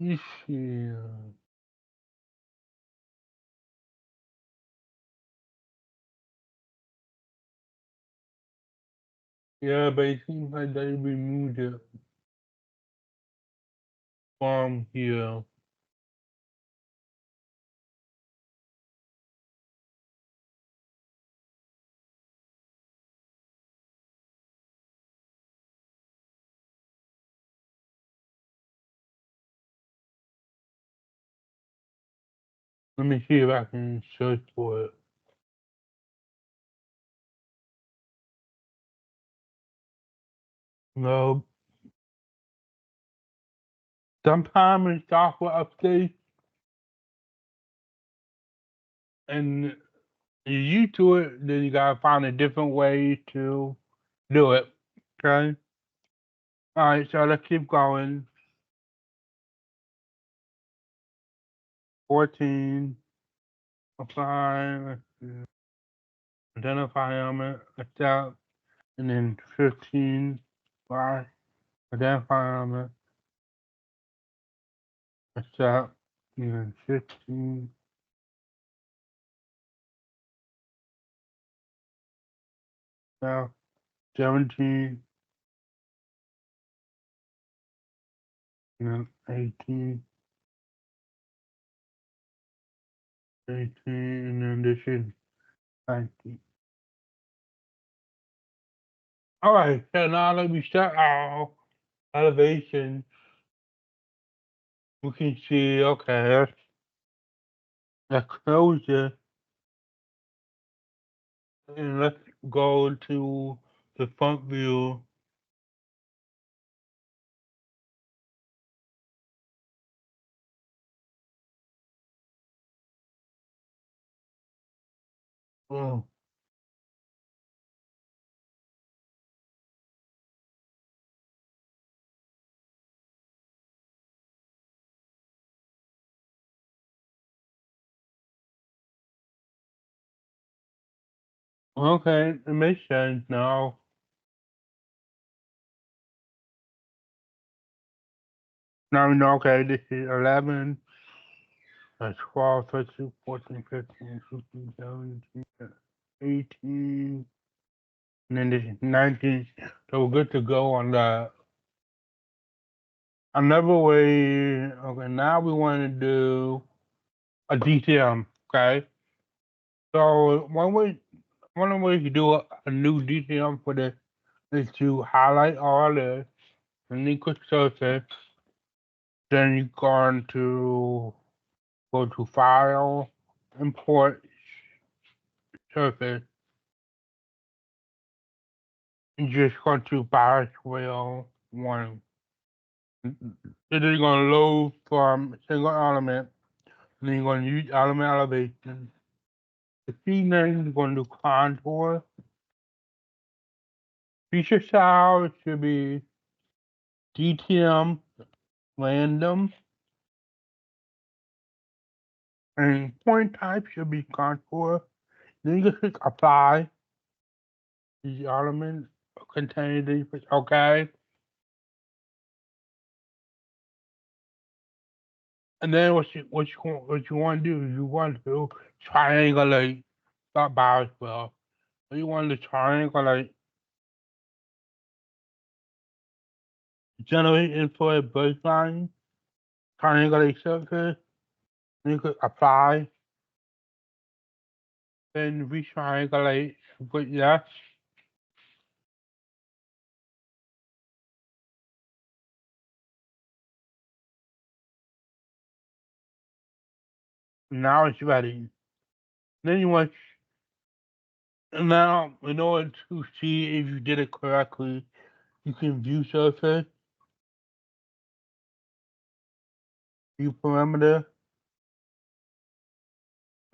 You see, yeah, but it seems like they removed it from here. Let me see if I can search for it. No, sometimes it's software updates and you're used to it, then you gotta find a different way to do it. Okay. All right, so let's keep going. 14. Apply. Let's see. identify element, accept, and then 15, right? Identify element, accept, and then 15, accept, 17, and then 18, 18, and then this is 19. All right, so now let me set our elevation. We can see, okay, let's close it, and let's go to the front view. Oh, okay, it makes sense now. Now we know, okay, this is 11, that's 12, 13, 14, 15, 16, 17, 18, and then this is 19. So we're good to go on that. Another way, okay, now we want to do a DTM, okay? So one of the ways you do a new DTM for this is to highlight all this, and then click surface, then you go to File, Import Surface, and just go to Bioswale 1. It is going to load from single element, and then you're going to use element elevation. The key name is going to do contour. Feature style should be DTM random, and point type should be contour. Then you can click apply. The element contain the okay. And then what you want to do is you want to triangulate that bar as well. So you want to triangulate, generate info at baseline, triangulate surface, then you click apply, then retriangulate, put yes. Now it's ready. Then you want now in order to see if you did it correctly, you can view surface, view parameter.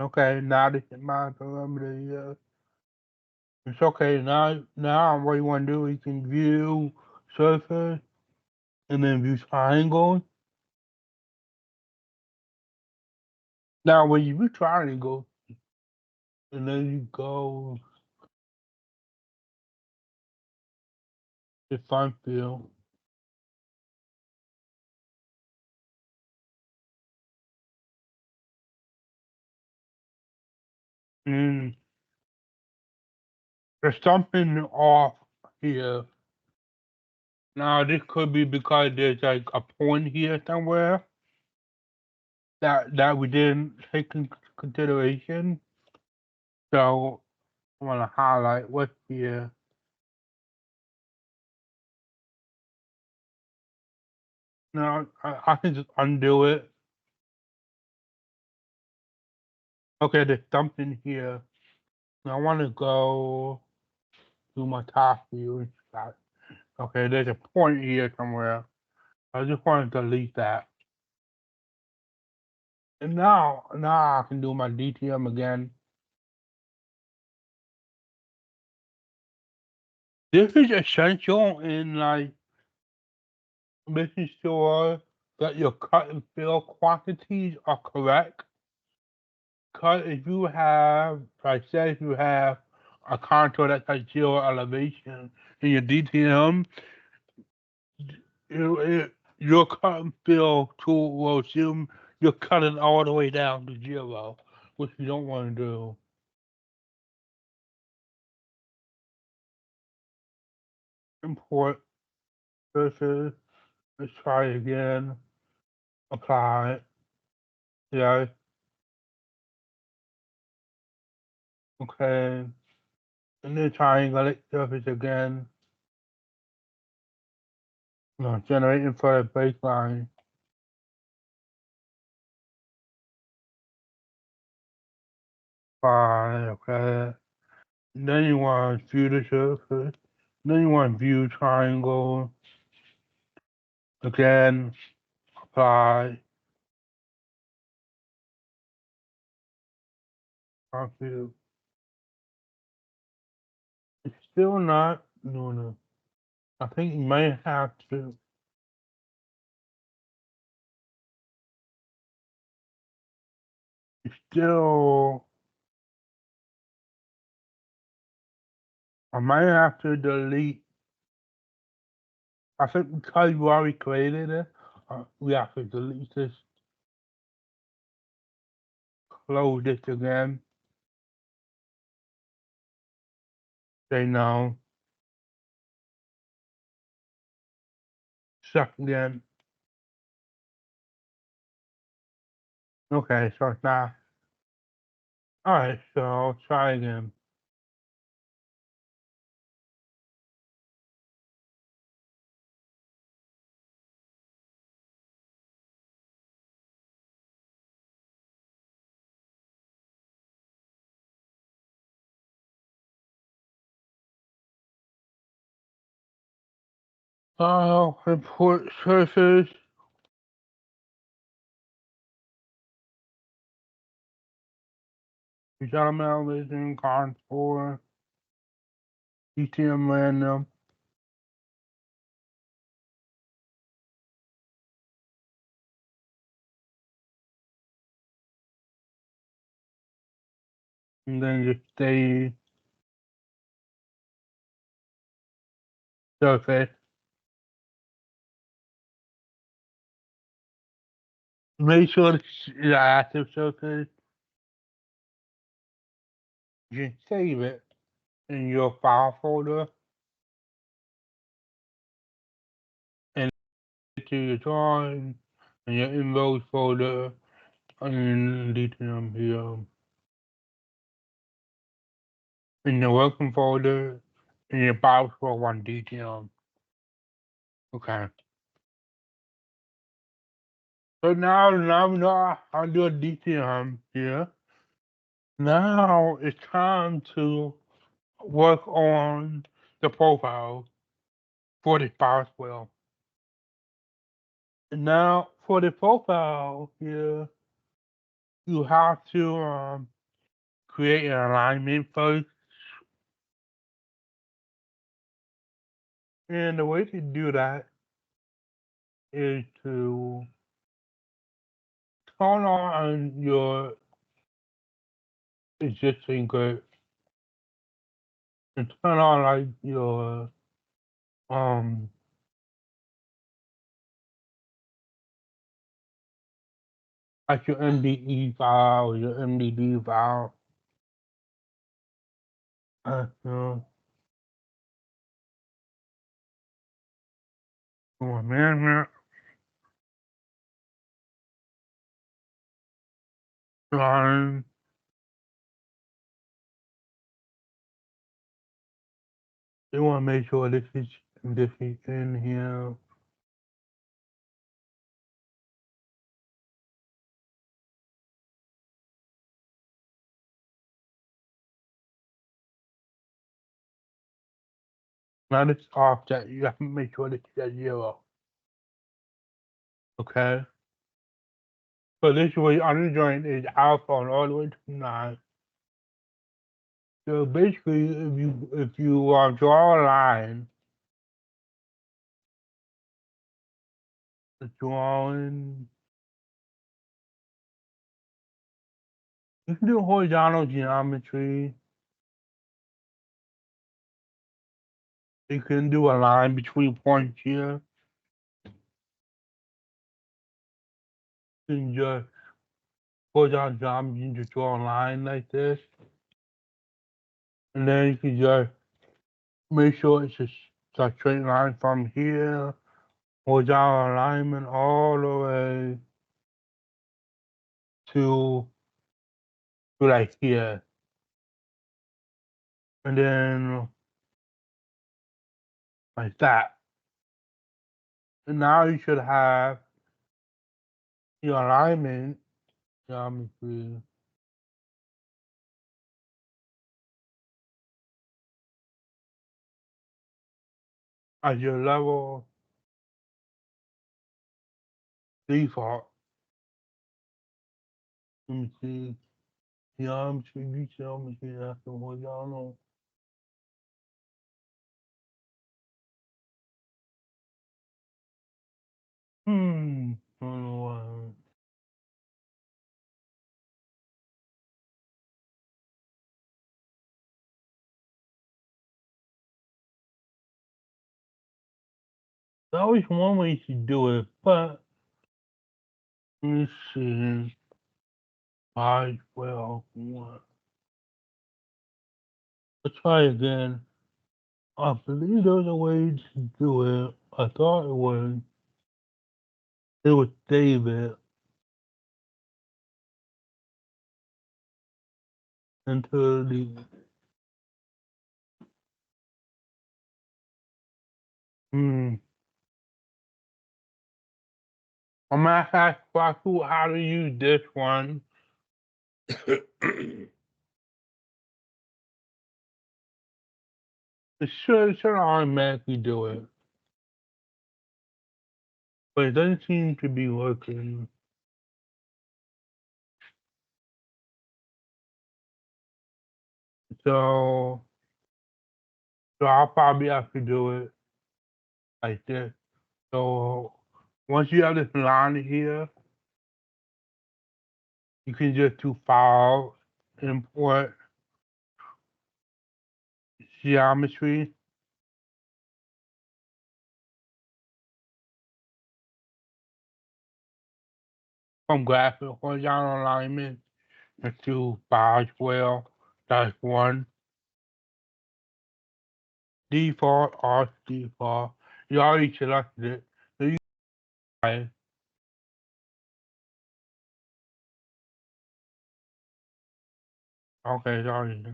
Okay, now this is my parameter here. It's okay. Now what you want to do, you can view surface and then view triangle. Now when you view triangle, and then you go to front view, and there's something off here. Now this could be because there's like a point here somewhere that we didn't take into consideration. So I want to highlight what's here. Now I can just undo it. Okay, there's something here. Now I want to go to my top view. Okay, there's a point here somewhere. I just want to delete that. And now I can do my DTM again. This is essential in like making sure that your cut and fill quantities are correct. Because if you have, like say if you have a contour that's at zero elevation in your DTM, your cut and fill tool will assume you're cutting all the way down to zero, which you don't want to do. Import versus, let's try again, apply, yeah, okay, and then triangulate surface again, generating for the baseline, fine, okay, and then you want to view the surface, then you want to view triangle, again, apply, copy. It's still not doing it. I think you may have to. It's still. I might have to delete. I think because you already created it, we have to delete this. Close this again. Say no. Check again. Okay, so it's not. Alright, so I'll try again. File, import surface. Gentlemen, listing contour. DTM random. And then just stay surface. Make sure it's active surface. You can save it in your file folder and to your drawing and your InRoads folder and DTM here in the working folder in your files for one DTM. Okay. So now we know how to do a DTM here. Now it's time to work on the profile for the file well. And now for the profile here, you have to create an alignment first. And the way to do that is to turn on your existing grid and turn on like your um like your MDE file, your MDD file. You management. Line. You want to make sure this is in here. Now this offset, you have to make sure this is at 0. Okay? So this way under joint is alpha and all the way to 9. So basically if you draw a line, drawing, you can do horizontal geometry. You can do a line between points here. You can just go down geometry and just draw a line like this. And then you can just make sure it's a straight line from here, without alignment all the way to like here. And then like that. And now you should have your alignment geometry as your level default. Let me see. Geometry, geometry, that's the horizontal. I don't know why. There's always one way to do it, but let me see. I well, what? Let's try again. I believe there's a way to do it. I thought it was. It was David into the. Hmm. I'm gonna ask Faku how to use this one. It should automatically do it, but it doesn't seem to be working. So, so I'll probably have to do it like this. So once you have this line here, you can just do file, import geometry from graphic horizontal alignment into file as well. That's one. Default or default. You already selected it. So you okay, sorry.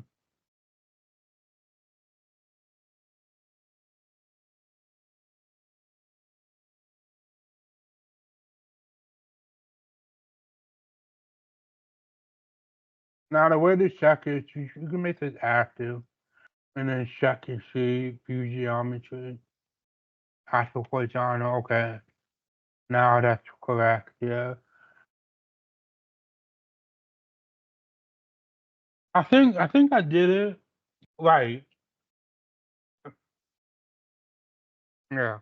Now the way to check it, you can make this active and then check and see view geometry. Actual horizontal, okay. Now that's correct, yeah. I think I did it right. Yeah.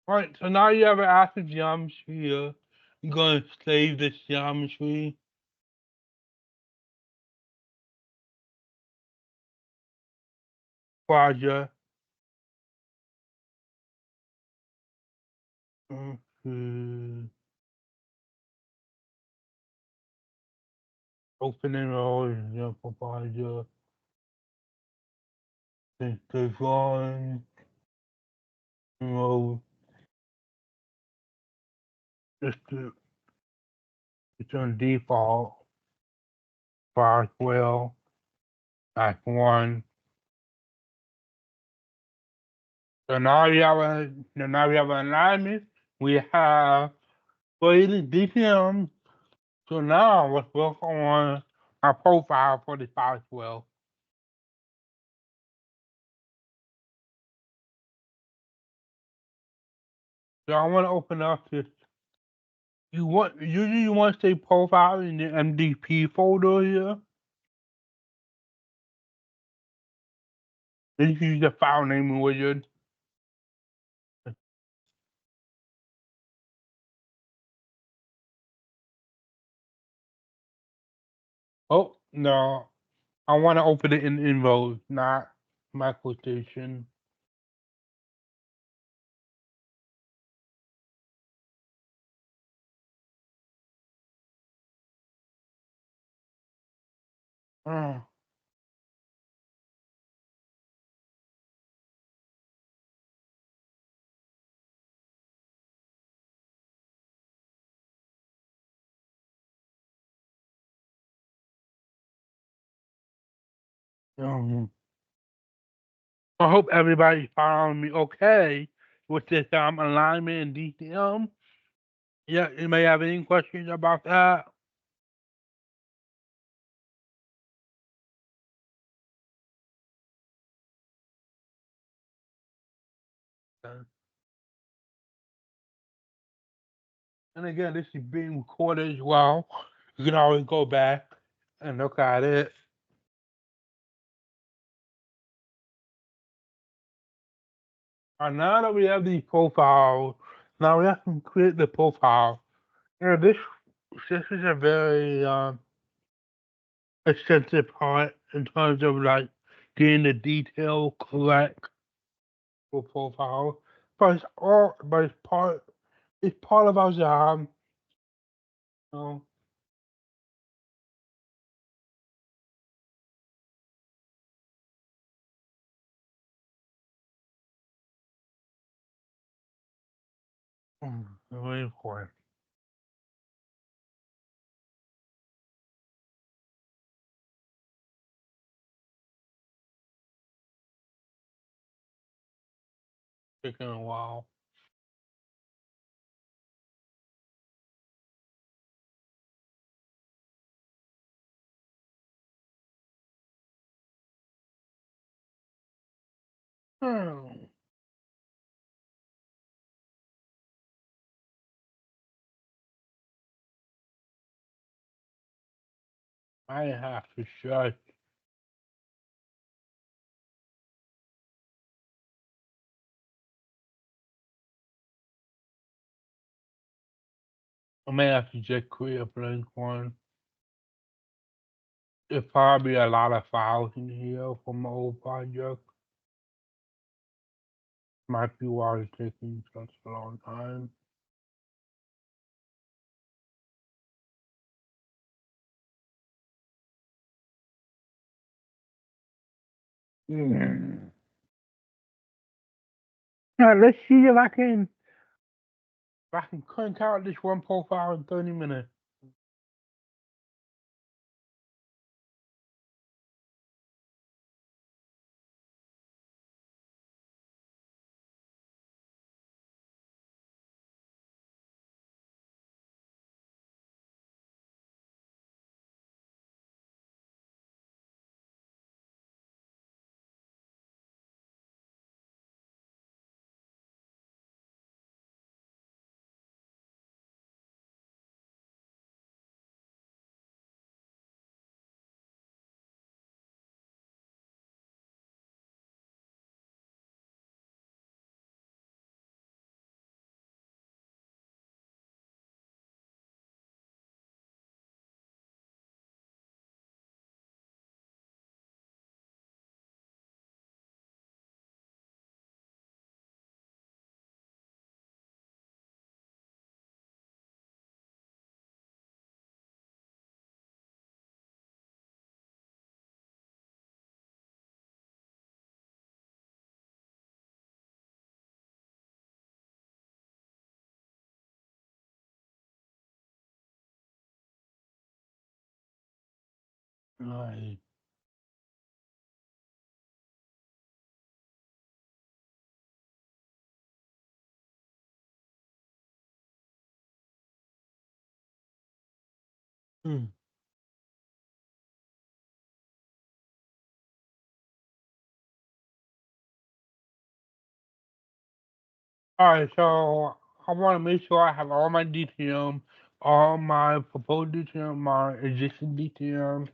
All right. So now you have an active geometry here. You're gonna save this geometry project. Okay. Opening all example project. The drawing. You know, just it's on default file as well. That's one. So now we have an alignment. We have graded DPM. So now let's work on our profile for the file as well. So I want to open up this. Usually you want to say profile in the MDP folder here. Then you can use the file name wizard. Oh no, I want to open it in InRoads, not my quotation. Oh, um, I hope everybody's following me okay with this alignment and DTM. Yeah, you may have any questions about that. And again, this is being recorded as well. You can always go back and look at it. And now that we have these profiles, now we have to create the profile. You know, this is a very extensive part in terms of like getting the detail correct for profile. But it's part of our job. You know, very important. Taking a while. Hmm. I have to shut. I may have to just create a blank one. There's probably a lot of files in here from my old project. Might be why it's taking such a long time. Hmm. Let's see if I can crank out this one profile in 30 minutes. Right. Hmm. Alright, so I want to make sure I have all my DTM, all my proposed DTM, my existing DTM,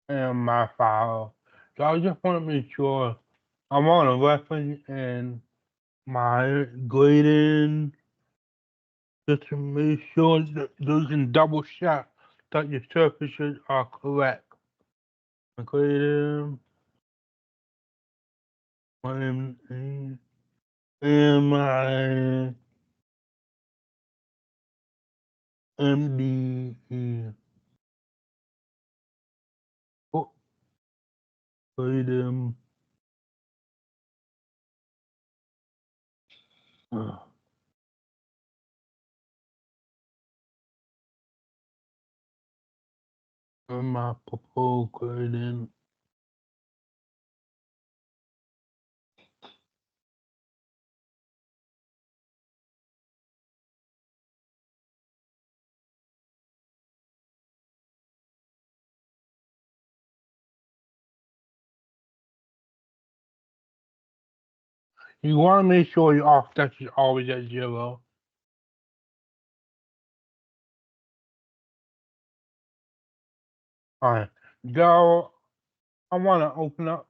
and my file. So I just want to make sure I want a reference in my grading just to make sure that those can double check that your surfaces are correct. My grading, M-I-M-D-E. Oh, freedom. Uh, my proposed grading. You want to make sure your offset is always at 0. Alright. Go. I want to open up.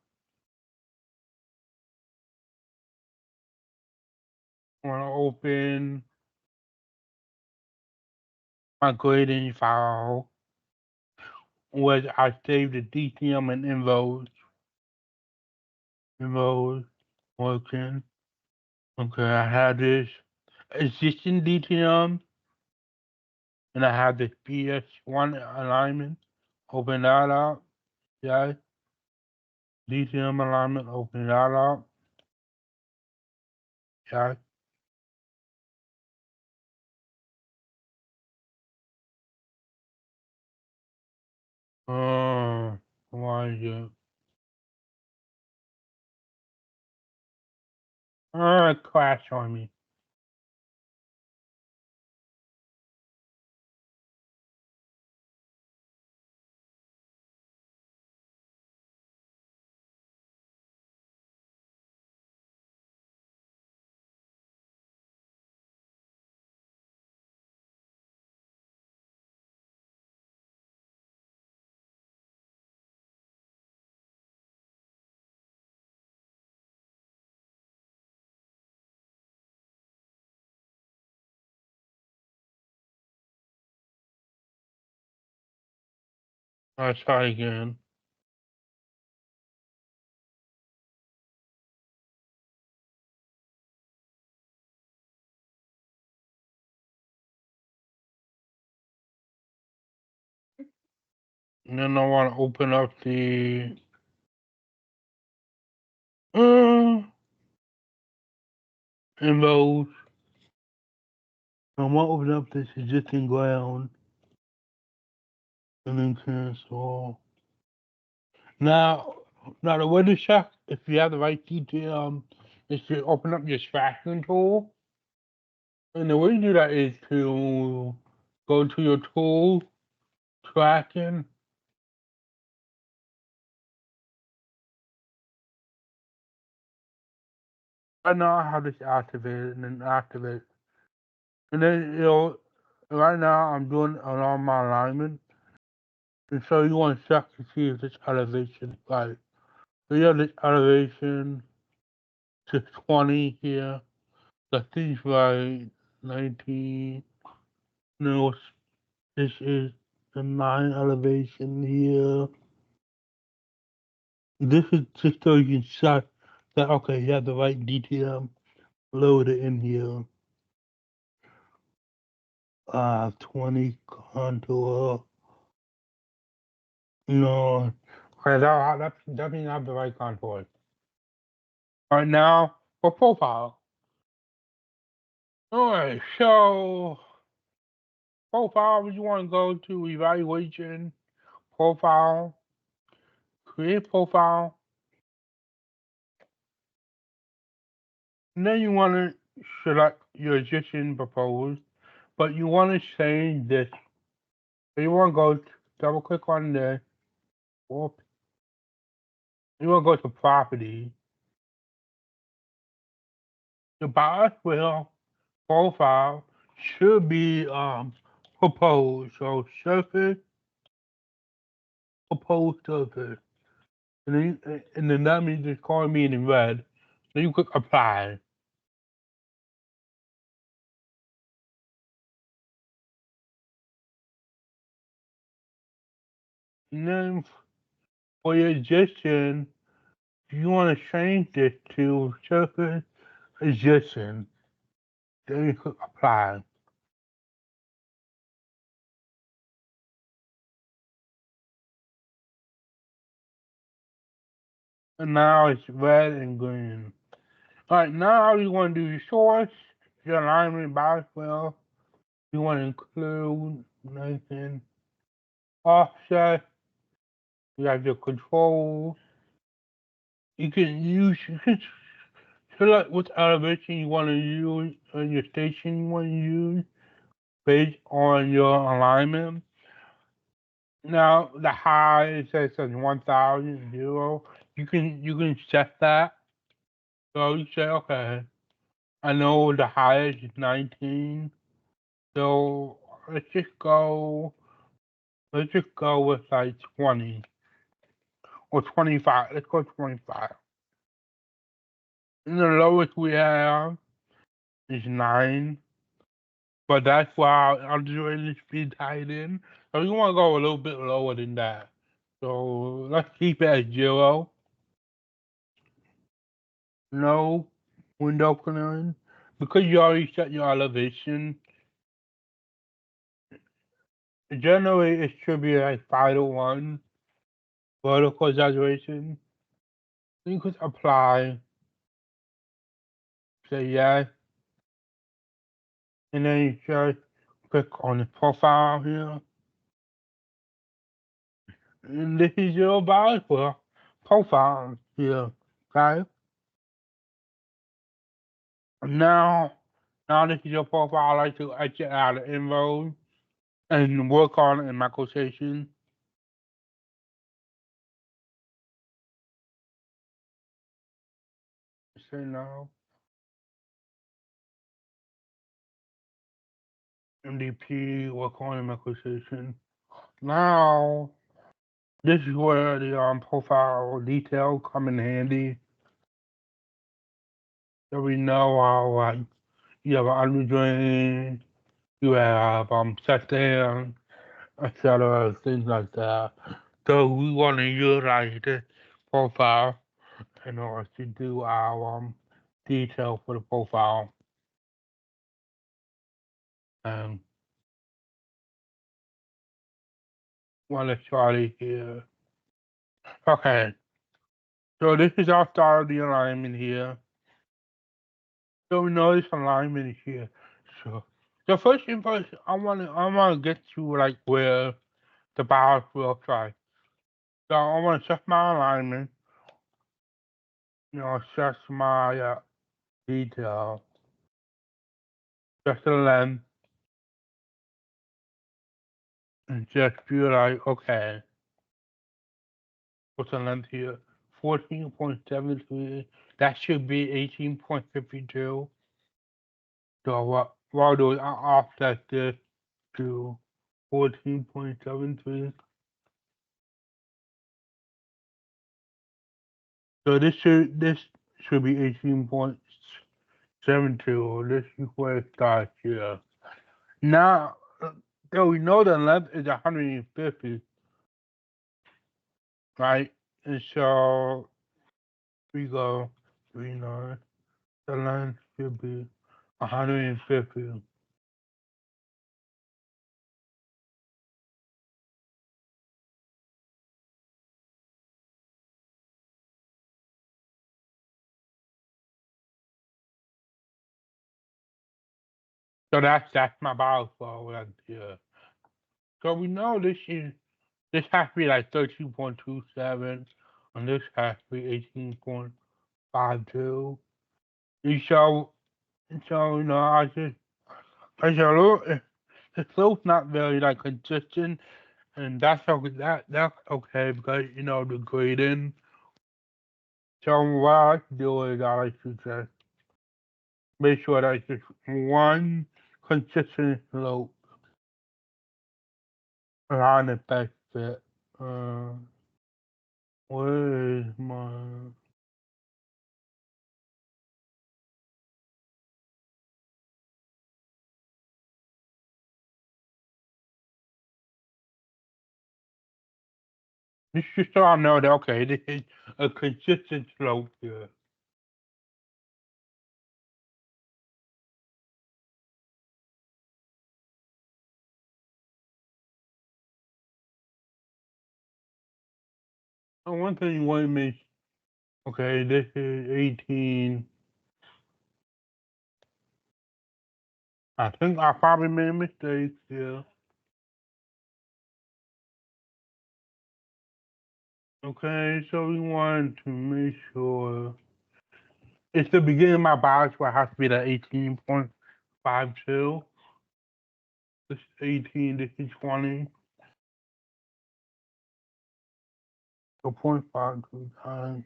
I want to open my grading file where I save the DTM and InRoads. InRoads working. Okay, I have this existing DTM and I have this PS1 alignment. Open that up. Yeah. DTM alignment. Open that up. Yeah. Why is it? Crash on me. Let's try again. And then I want to open up the involves. I want to open up this existing ground and then cancel. Now, the way to check if you have the right detail is to open up your tracking tool. And the way to do that is to go to your tool, tracking. Right now I have this activated and then activate. And then, right now I'm doing all my alignment. And so you want to check to see if this elevation is right. So you have this elevation to 20 here. The thing's right, 19. No, this is the 9 elevation here. This is just so you can check that, okay, you have the right detail loaded in here. 20 contour. No, okay, that means I have the right contour. Right now, for profile. Alright, so profile, you want to go to evaluation, profile, create profile, and then you want to select your existing proposed, but you want to change this. So you want to go double click on this, whoop, you want to go to property, the bias wheel profile should be proposed. So surface, proposed surface. And then that means it's calling me in red. Then you click apply. And then for your suggestion, you want to change this to surface adjacent, then you click apply. And now it's red and green. Alright, now you want to do your source, your alignment by well. You want to include anything, offset, you have your controls. You can select which elevation you want to use and your station you want to use based on your alignment. Now the high it says 1,000 zero. You can set that. So you say, okay, I know the highest is 19. So let's just go with like 20 or 25. Let's go 25. And the lowest we have is 9. But that's why I'll just speed tied in. So you want to go a little bit lower than that. So let's keep it at 0. No window clearing. Because you already set your elevation, generally it should be like 5 to 1 vertical exaggeration. You could apply, say yes, and then you just click on the profile here. And this is your Bible profile here, okay? Now, now this is your profile. I like to exit out of InRoads and work on it in my quotation. Say no. MDP, work on in my quotation. Now, this is where the profile detail come in handy. So we know how like you have underdrain, you have set down, etc. Things like that. So we want to utilize this profile in order to do our detail for the profile. And well, let's try it here. Okay, so this is our start of the alignment here. So we know this alignment is here. So the first thing first, I wanna get to like where the bars will try. So I wanna set my alignment. Set my detail, set the length, and just feel like okay, what's the length here? 14.73. That should be 18.52. So what I'll do is I'll offset this to 14.73. So this should be 18.72. This is where it starts here. Now, so we know the length is 150, right? And so we go 39. The length should be 150. So that's my bioflow length here. So we know this has to be like 13.27, and this has to be 18.52. And so I just a little, the flow's not very like consistent, and that's okay because the grading. So what I like to do is I like to just make sure that it's just one consistent slope around the best fit. Uh, where is my just so I know that, okay, this is a consistent slope here. And one thing you want to make, okay, this is 18. I think I probably made a mistake here. Okay, so we want to make sure it's the beginning of my box where it has to be the 18.52. This is 18, this is 20. So 0.52 times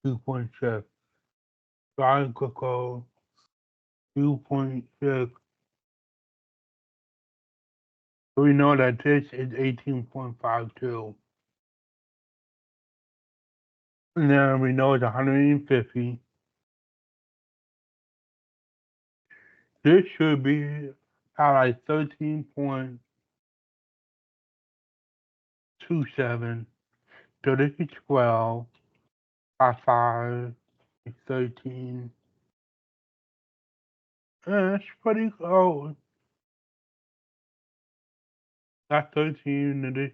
2.6. So I could go 2.6. So we know that this is 18.52. And then we know it's 150. This should be at like 13.27. So this is 12 by 5 is 13. That's pretty close. That's 13 and this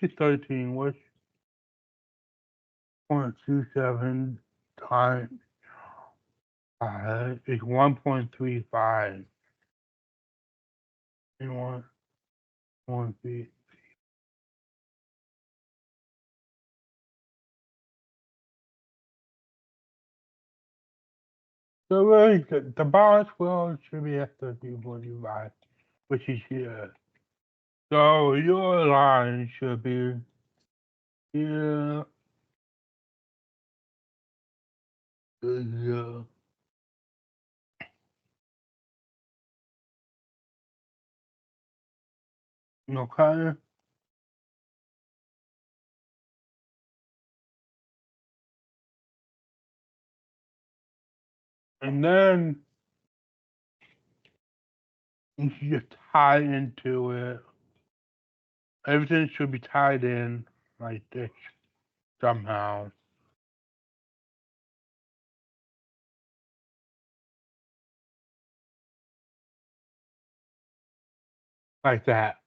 is 13. What's 0.27 times 5 is 1.35. And 1.3. So really, the balance well should be at 13.25, which is here. So your line should be here. Here. Okay. And then you should just tie into it. Everything should be tied in like this somehow. Like that.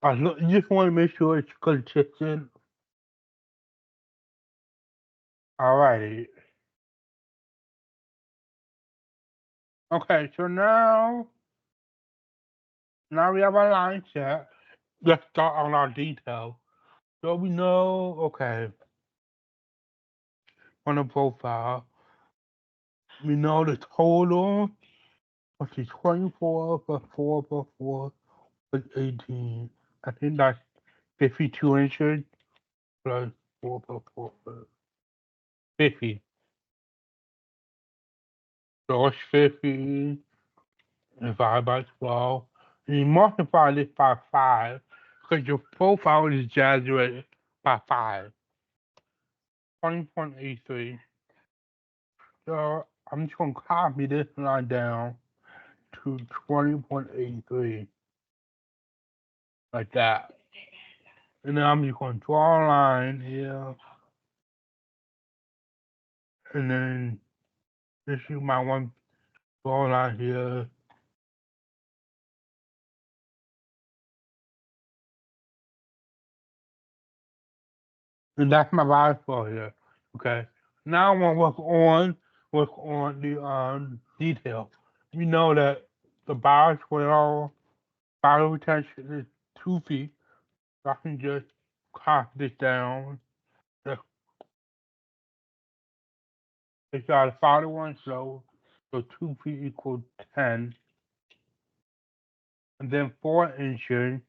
You just want to make sure it's consistent. Alrighty. Okay, so now we have our line set. Let's start on our detail. So we know, okay, on the profile, we know the total, which is 24 plus 4 plus 4 is 18. I think that's 52 inches plus 4 plus 4 plus 50. So it's 50 divided by 12. And you multiply this by 5 because your profile is exaggerated by 5. 20.83. So I'm just going to copy this line down to 20.83 like that. And then I'm just going to draw a line here. And then this is my one draw line here. And that's my waterfall here. Okay. Now I want to work on the detail. We know that the bioswale bottle retention is 2 feet. So I can just copy this down. It's got a 41 so 2 feet equals 10. And then 4 inches,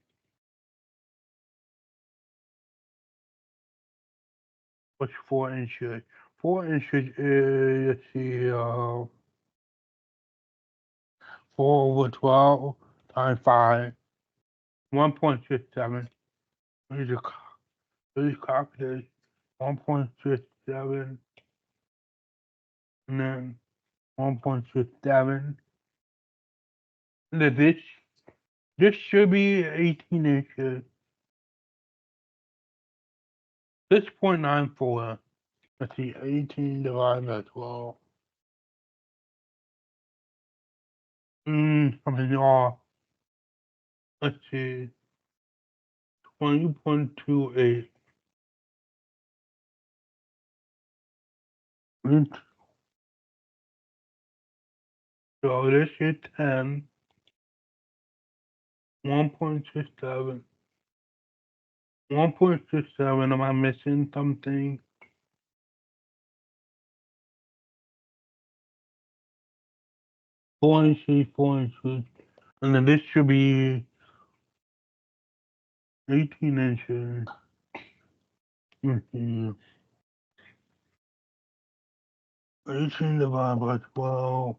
what's 4 inches? 4 inches is, let's see, 4 over 12 times 5, 1.67. Let me just copy this. 1.67, and then 1.67. And then this This should be 18 inches. 6.94. Let's see, 18 divided by 12. Something off. Let's see, 20.28. So this is 10, 1.67. 1.67, am I missing something? Four inches, 4 inches. And then this should be 18 inches. Let's see. 18 divided by 12.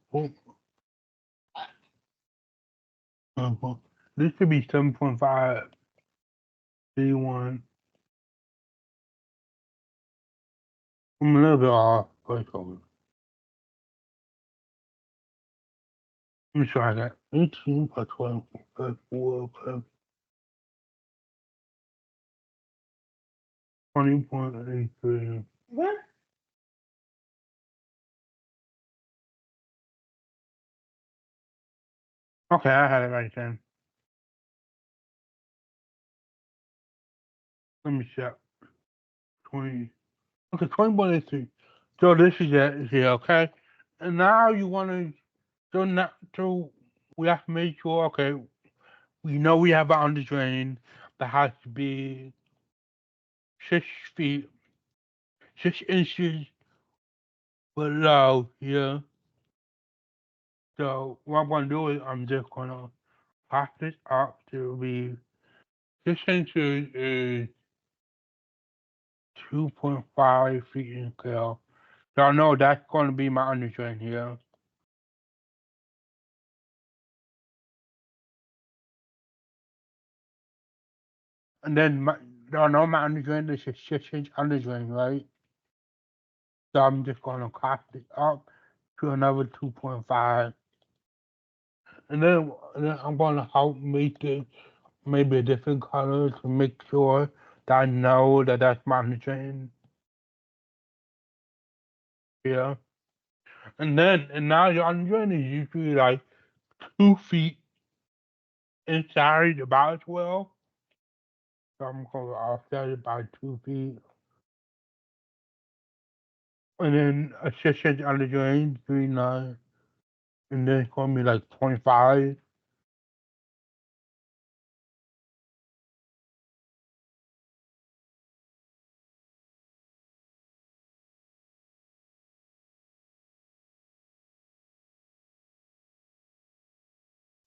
This should be 7.5. C1. I'm a little bit off, but let me try that. 18 plus 12 plus 4 plus 20.83. What? Okay, I had it right then. Let me check. 20. Okay, 20.83. So this is it here, okay? And now you want to, so we have to make sure, okay, we know we have an under drain that has to be 6 feet, 6 inches below here. So what I'm gonna do is I'm just gonna pop this up to be 6 inches is 2.5 feet in scale. So I know that's gonna be my under drain here. And then I know my under drain is a 6 inch under drain, right? So I'm just gonna copy it up to another 2.5. And then I'm gonna help make it maybe a different color to make sure that I know that that's my under drain. Yeah. And now your under drain is usually like 2 feet inside about 12. So I'm gonna offset it by 2 feet. And then a 6 inch under drain, 3.9. And then it's gonna be like 25.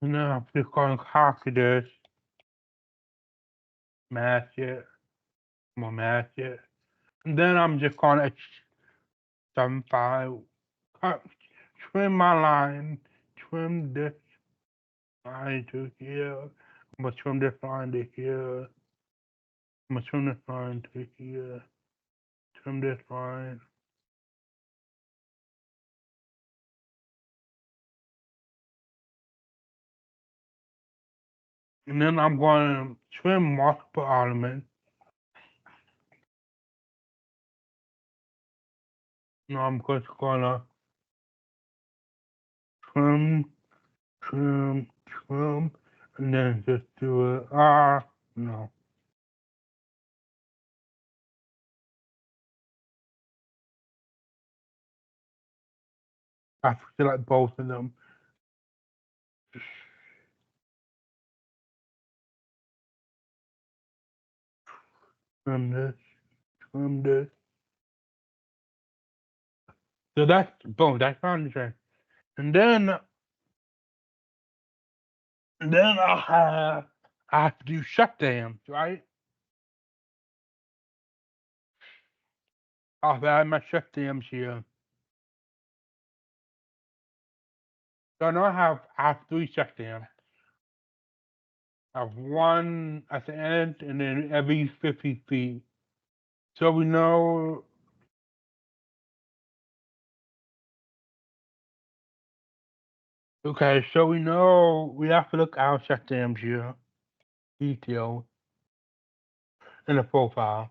And then I'm just gonna copy this, match it, I'm gonna match it. And then I'm just gonna 7.5, cut, trim my line, trim this line to here. I'm gonna trim this line to here. I'm gonna trim this line to here. Trim this line. And then I'm gonna trim multiple elements. Now I'm just gonna trim, trim, and then just do it. No. I feel like both of them. Trim this, trim this. So that's boom, that's foundation. And then I have to do shutdowns, right? I'll add my shutdowns here. So now I have 3 shutdowns. I have one at the end and then every 50 feet. So we know Okay, so we know we have to look our systems here, detail in the profile.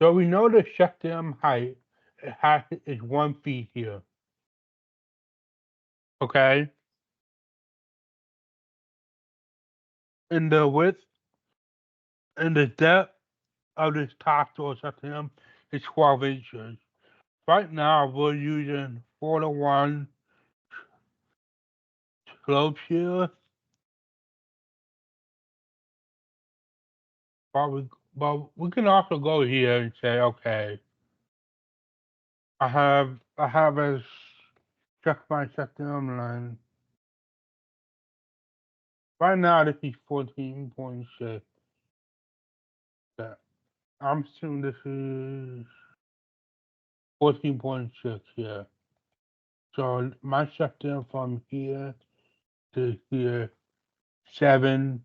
So we know the system height is 1 feet here. Okay, and the width and the depth of this topsoil system is 12 inches. Right now we're using 4:1 slopes here, but we can also go here and say, okay, I have as check my system line. Right now this is 14.6. Yeah, I'm assuming this is 14.6 here. So my system from here to here 7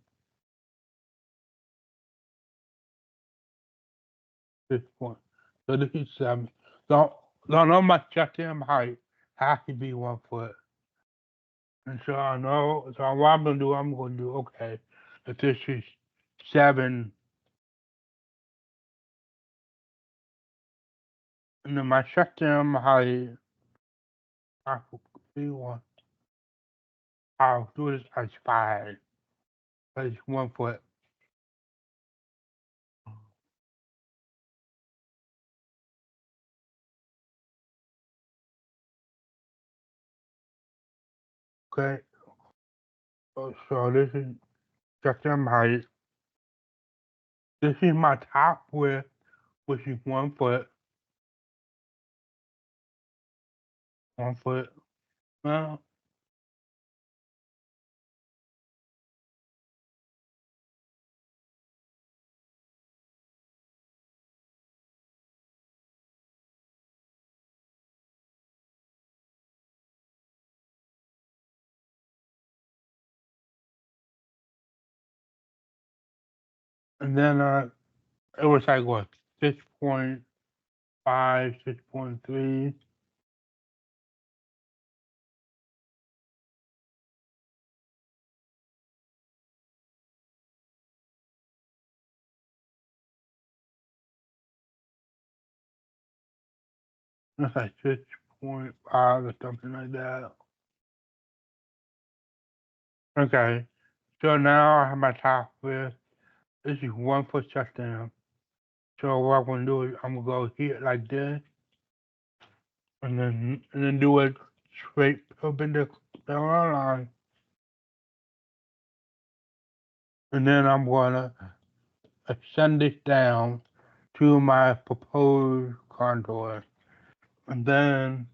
this point. So this is 7. So know my system height has to be 1 foot. And so I know, so what I'm gonna do, okay, if this is 7, and then my system height, I could see one, I'll do this as 5, that's 1 foot. Okay, so this is system height. This is my top width, which is 1 foot, 1 foot. Well, and then it was like what, 6.5, 6.3. It's like 6.5 or something like that. Okay, so now I have my top width. This is 1 foot touchdown. So what I'm gonna do is I'm gonna go here like this, and then do it straight perpendicular line, and then I'm gonna extend this down to my proposed contour, and then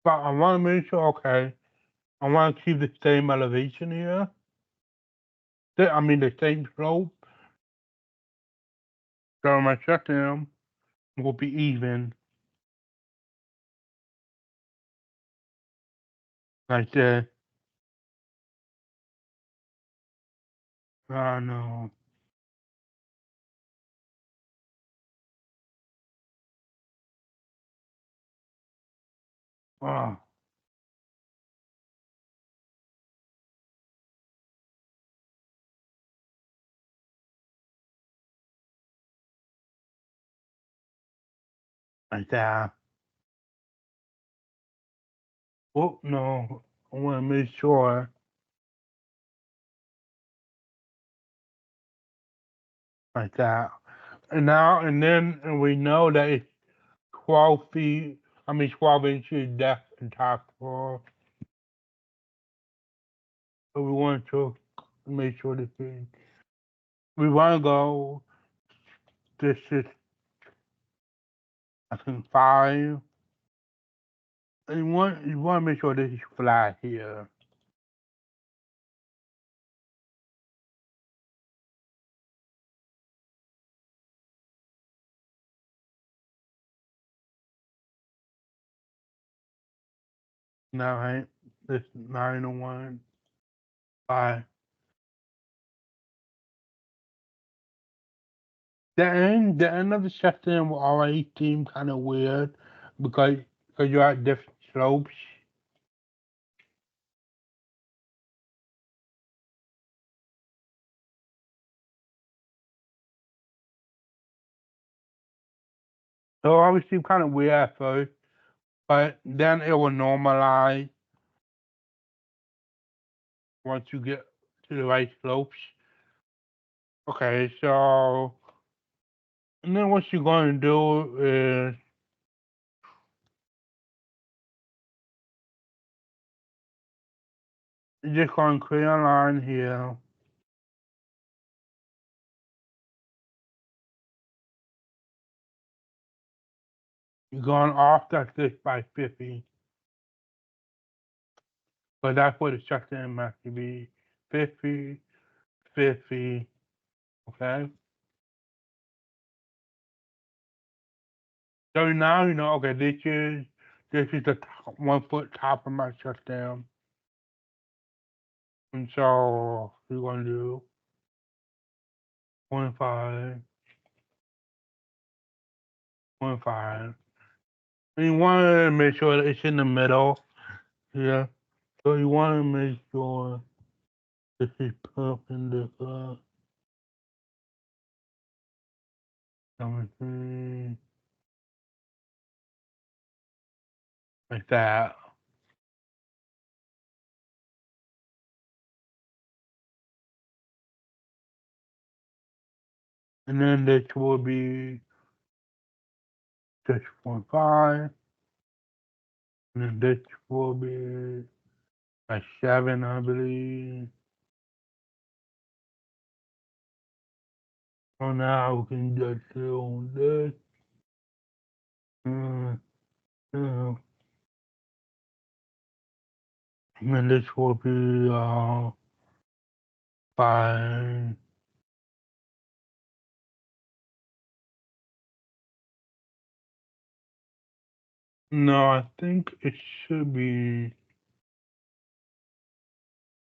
but I want to make sure, okay, I want to keep the same elevation here. I mean the same slope, so my shutdown will be even like this. I know. Oh, like that. Oh no, I want to make sure like that. And we know that it's 12 feet, 12 inches depth and top floor. So we want to make sure that we want to go, this is, I think, 5. And you want to make sure this is flat here. Now, right? This 901. 5. The end of the section will already seem kind of weird because you're at different slopes. So it always seem kind of weird at first, but then it will normalize once you get to the right slopes. Okay, so and then what you're going to do is you're just going to create a line here. You're going off that this by 50. But that's what the section has to be. 50, 50, okay? So now you know, okay, this is the top, 1 foot top of my shutdown. And so we're gonna do 25, 25. And you wanna make sure that it's in the middle here. So you wanna make sure this is perpendicular. 73, like that. And then this will be 6.5. And then this will be a 7, I believe. So now we can just do this. Uh, uh, and this will be 5. No, I think it should be.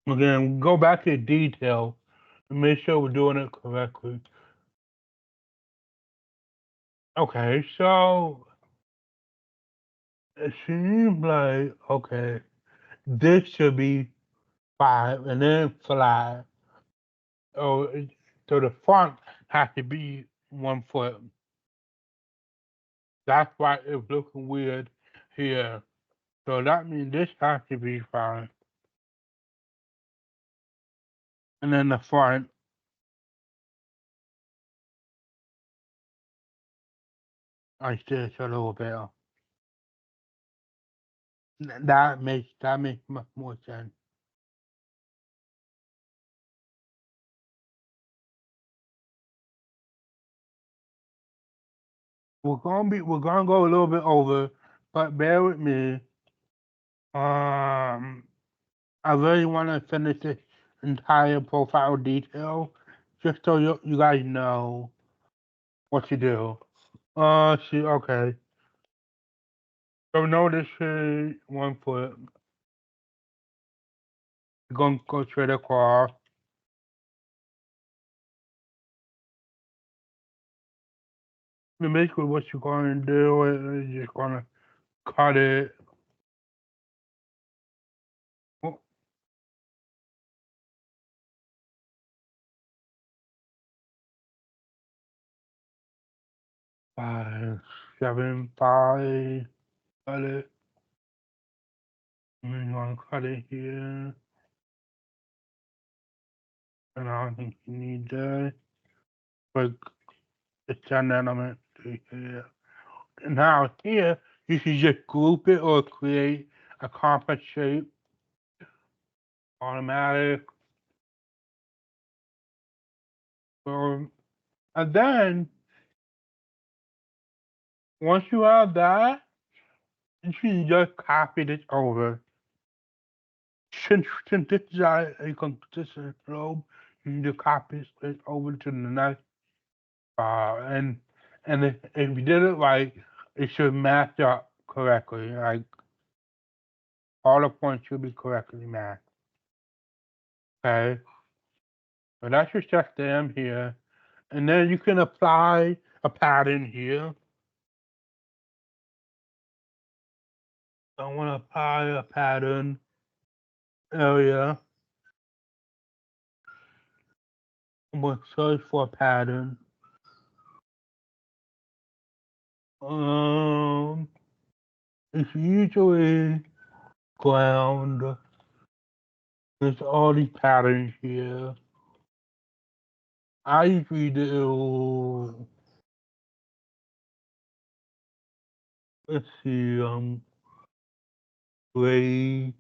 Again, go back to detail and make sure we're doing it correctly. Okay, so it seems like, okay, this should be 5 and then flat. Oh, so the front has to be 1 foot. That's why it's looking weird here. So that means this has to be 5. And then the front, I stitch a little bit. That makes much more sense. We're gonna go a little bit over, but bear with me. Um, I really want to finish this entire profile detail, just so you guys know what to do. See, okay. So notice here, 1 foot. You're gonna go straight across. And basically, what you're gonna do is you're just gonna cut it. Oh, 5, 7, 5. Cut it. And then you're gonna cut it here. And I don't think you need that. But it's an element to here. And now here, you can just group it or create a compass shape. Automatic. So, and then once you have that, you can just copy this over. Since this is a consistent globe, you can just copy it over to the next and if you did it right, it should match up correctly. Like all the points should be correctly matched. Okay, so that's your system here. And then you can apply a pattern here. I want to apply a pattern area. I'm going to search for a pattern. It's usually ground. There's all these patterns here. I usually do, let's see, grade,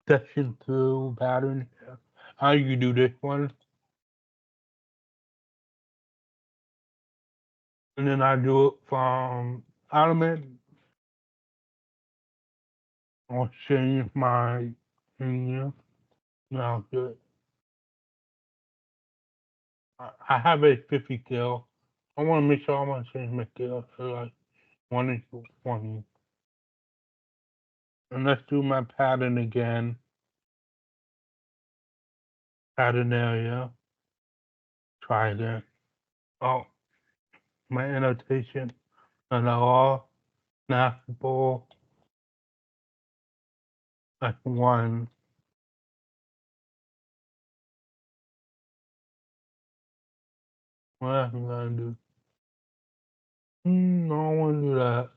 section 2 pattern. I usually do this one. And then I do it from element. I'll change my thing here. Now good. I have a 50 kill. I want to make sure I want to change my kill to like 1 to 20. And let's do my pattern again. Pattern area. Try again. Oh, my annotation. And all snappable. Like 1. What am I gonna do? I don't want to do that.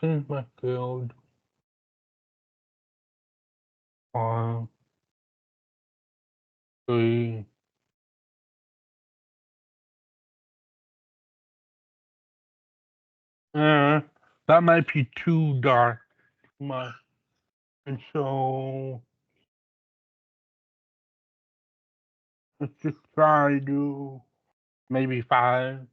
Change my field. 1, 3. That might be too dark. My and so let's just try to maybe 5.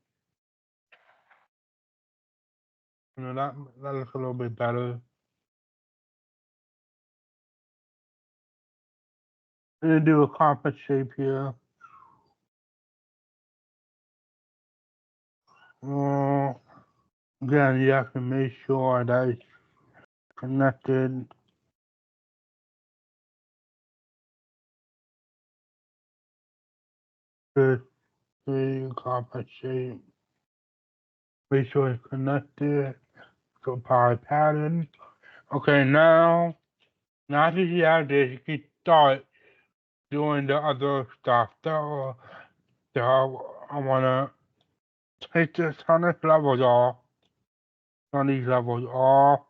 That looks a little bit better. I'm gonna do a compass shape here. Again, you have to make sure that it's connected. Just the compass shape. Make sure it's connected. So apply pattern. Okay, now that you have this, you can start doing the other stuff. So I wanna take this 100 levels off. On these levels off.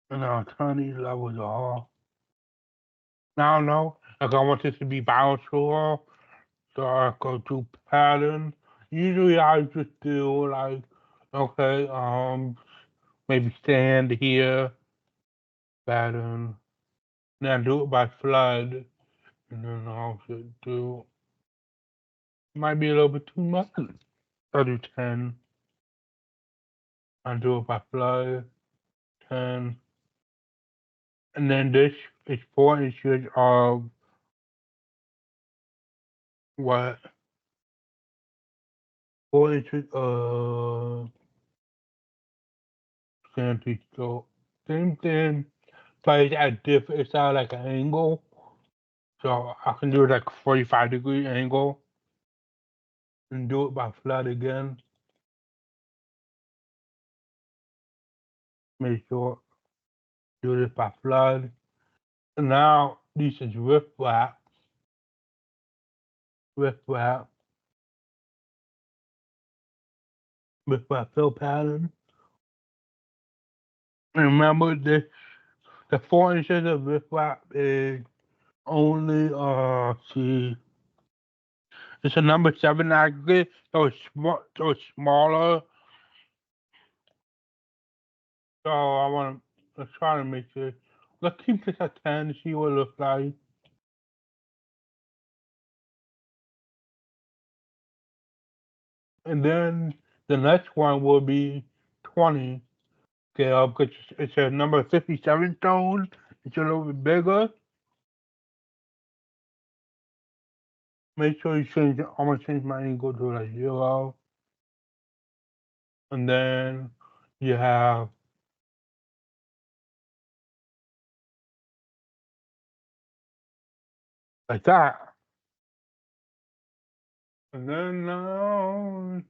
And I'll turn these levels off. Now no, like I want this to be balanced. So I go to pattern. Usually I just do like, okay, maybe stand here, pattern. Then I do it by flood. And then I'll just do, might be a little bit too much. I'll do 10. I'll do it by flood, 10. And then this is 4 inches of what? 4 inches of sandy. So same thing, but it's at different, it's at like an angle. So I can do like 45-degree angle and do it by flood again. Make sure do this by flood. And now this is riff wrap fill pattern. And remember this, the 4 inches of riff wrap is only see, it's a number 7 aggregate, so it's smaller. So I want to, let's try to make it, let's keep this at 10 to see what it looks like. And then the next one will be 20 scale because it's a number 57 stone. it's a little bit bigger. Make sure you change it. I'm gonna change my angle to like 0. And then you have like that. And then now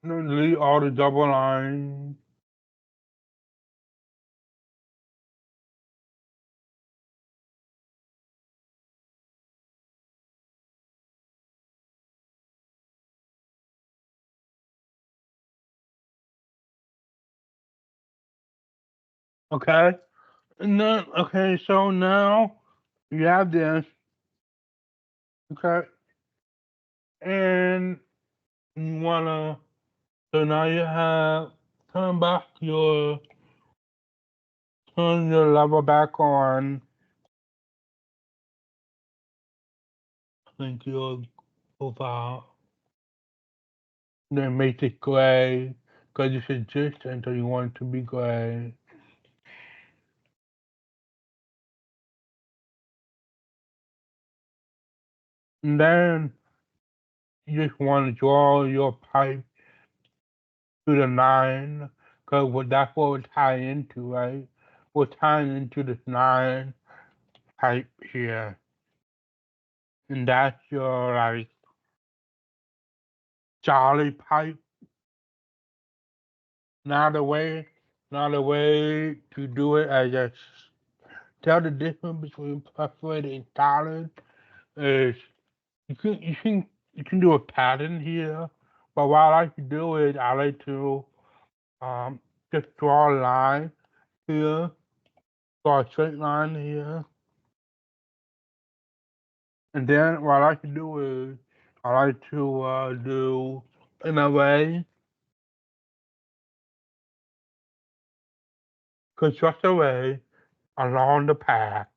delete all the double lines. Okay. And then okay, so now you have this. Okay. And you wanna so now you have turn back your turn your level back on. I think your profile. Then make it gray because it's existent, so you want it to be gray. And then you just want to draw your pipe to the 9 because that's what we're tying into, right? We're tying into this 9 pipe here. And that's your like jolly pipe. Now the way now the way to do it, I just tell the difference between perforated and solid is you can do a pattern here, but what I like to do is I like to um just draw a line here, draw a straight line here, and then what I like to do is I like to do an array, construct array along the path,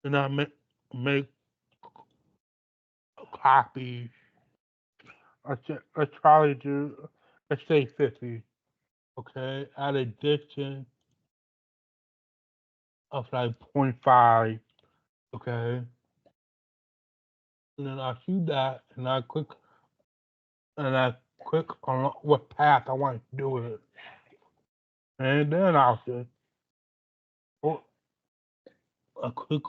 and I make copies. Let's try to do let's say 50, okay, at a distance of like 0.5, okay. And then I see that, and I click on what path I want to do it, and then I'll just oh, I click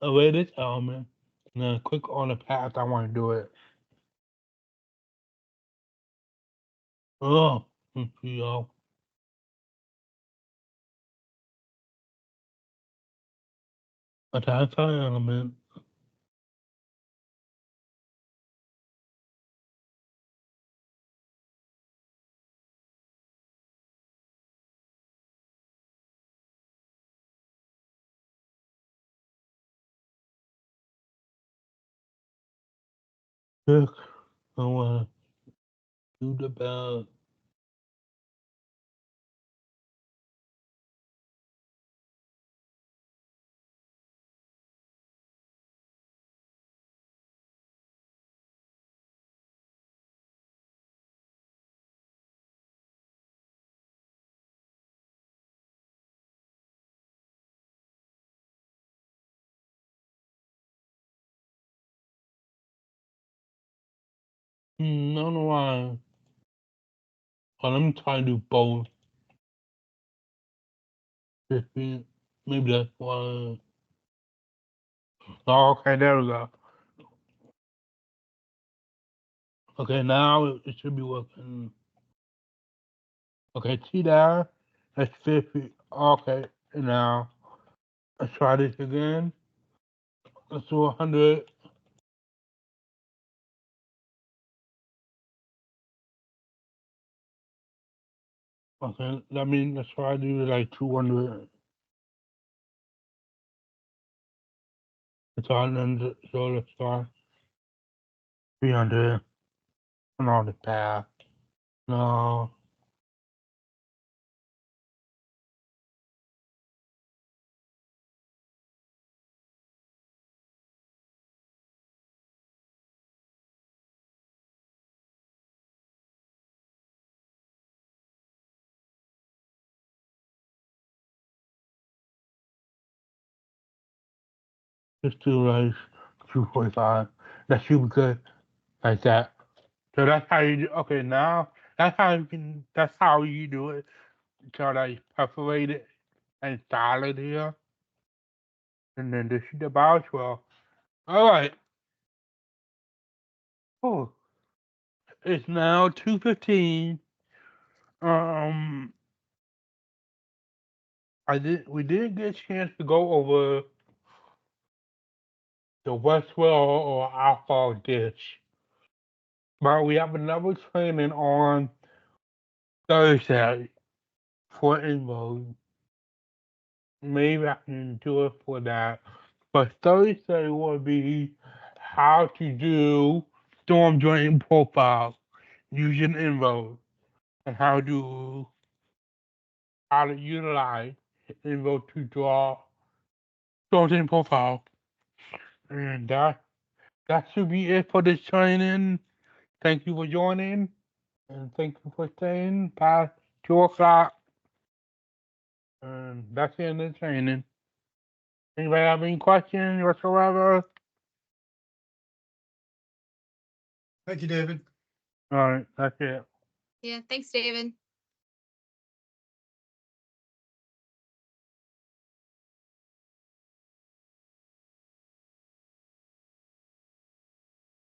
away this element, and then click on the path I want to do it. Oh, you know, attach that element. Click. I want to do the bell. I don't know why. Oh, let me try to do both. 50. Maybe that's why. Oh, okay, there we go. Okay, now it should be working. Okay, see there? That's 50. Okay, now let's try this again. Let's do 100. Okay, that means let's try to do like 200. It's on and so let's try 300 on all the path. No. Just do like 245. That should be good. Like that. So that's how you do. Okay, now that's how you can. That's how you do it. So they perforate it and style it here, and then this is the bow well. All right. Oh, it's now 2:15. Um, We didn't get a chance to go over the Westwell or Alpha dish, but we have another training on Thursday for InRoads. Maybe I can do it for that. But Thursday will be how to do storm drain profile using InRoads and how to utilize InRoads to draw storm drain profile. And that should be it for this training. Thank you for joining and thank you for staying past 2 o'clock. And that's the end of the training. Anybody have any questions whatsoever? Thank you, David. All right, that's it. Yeah, thanks, David.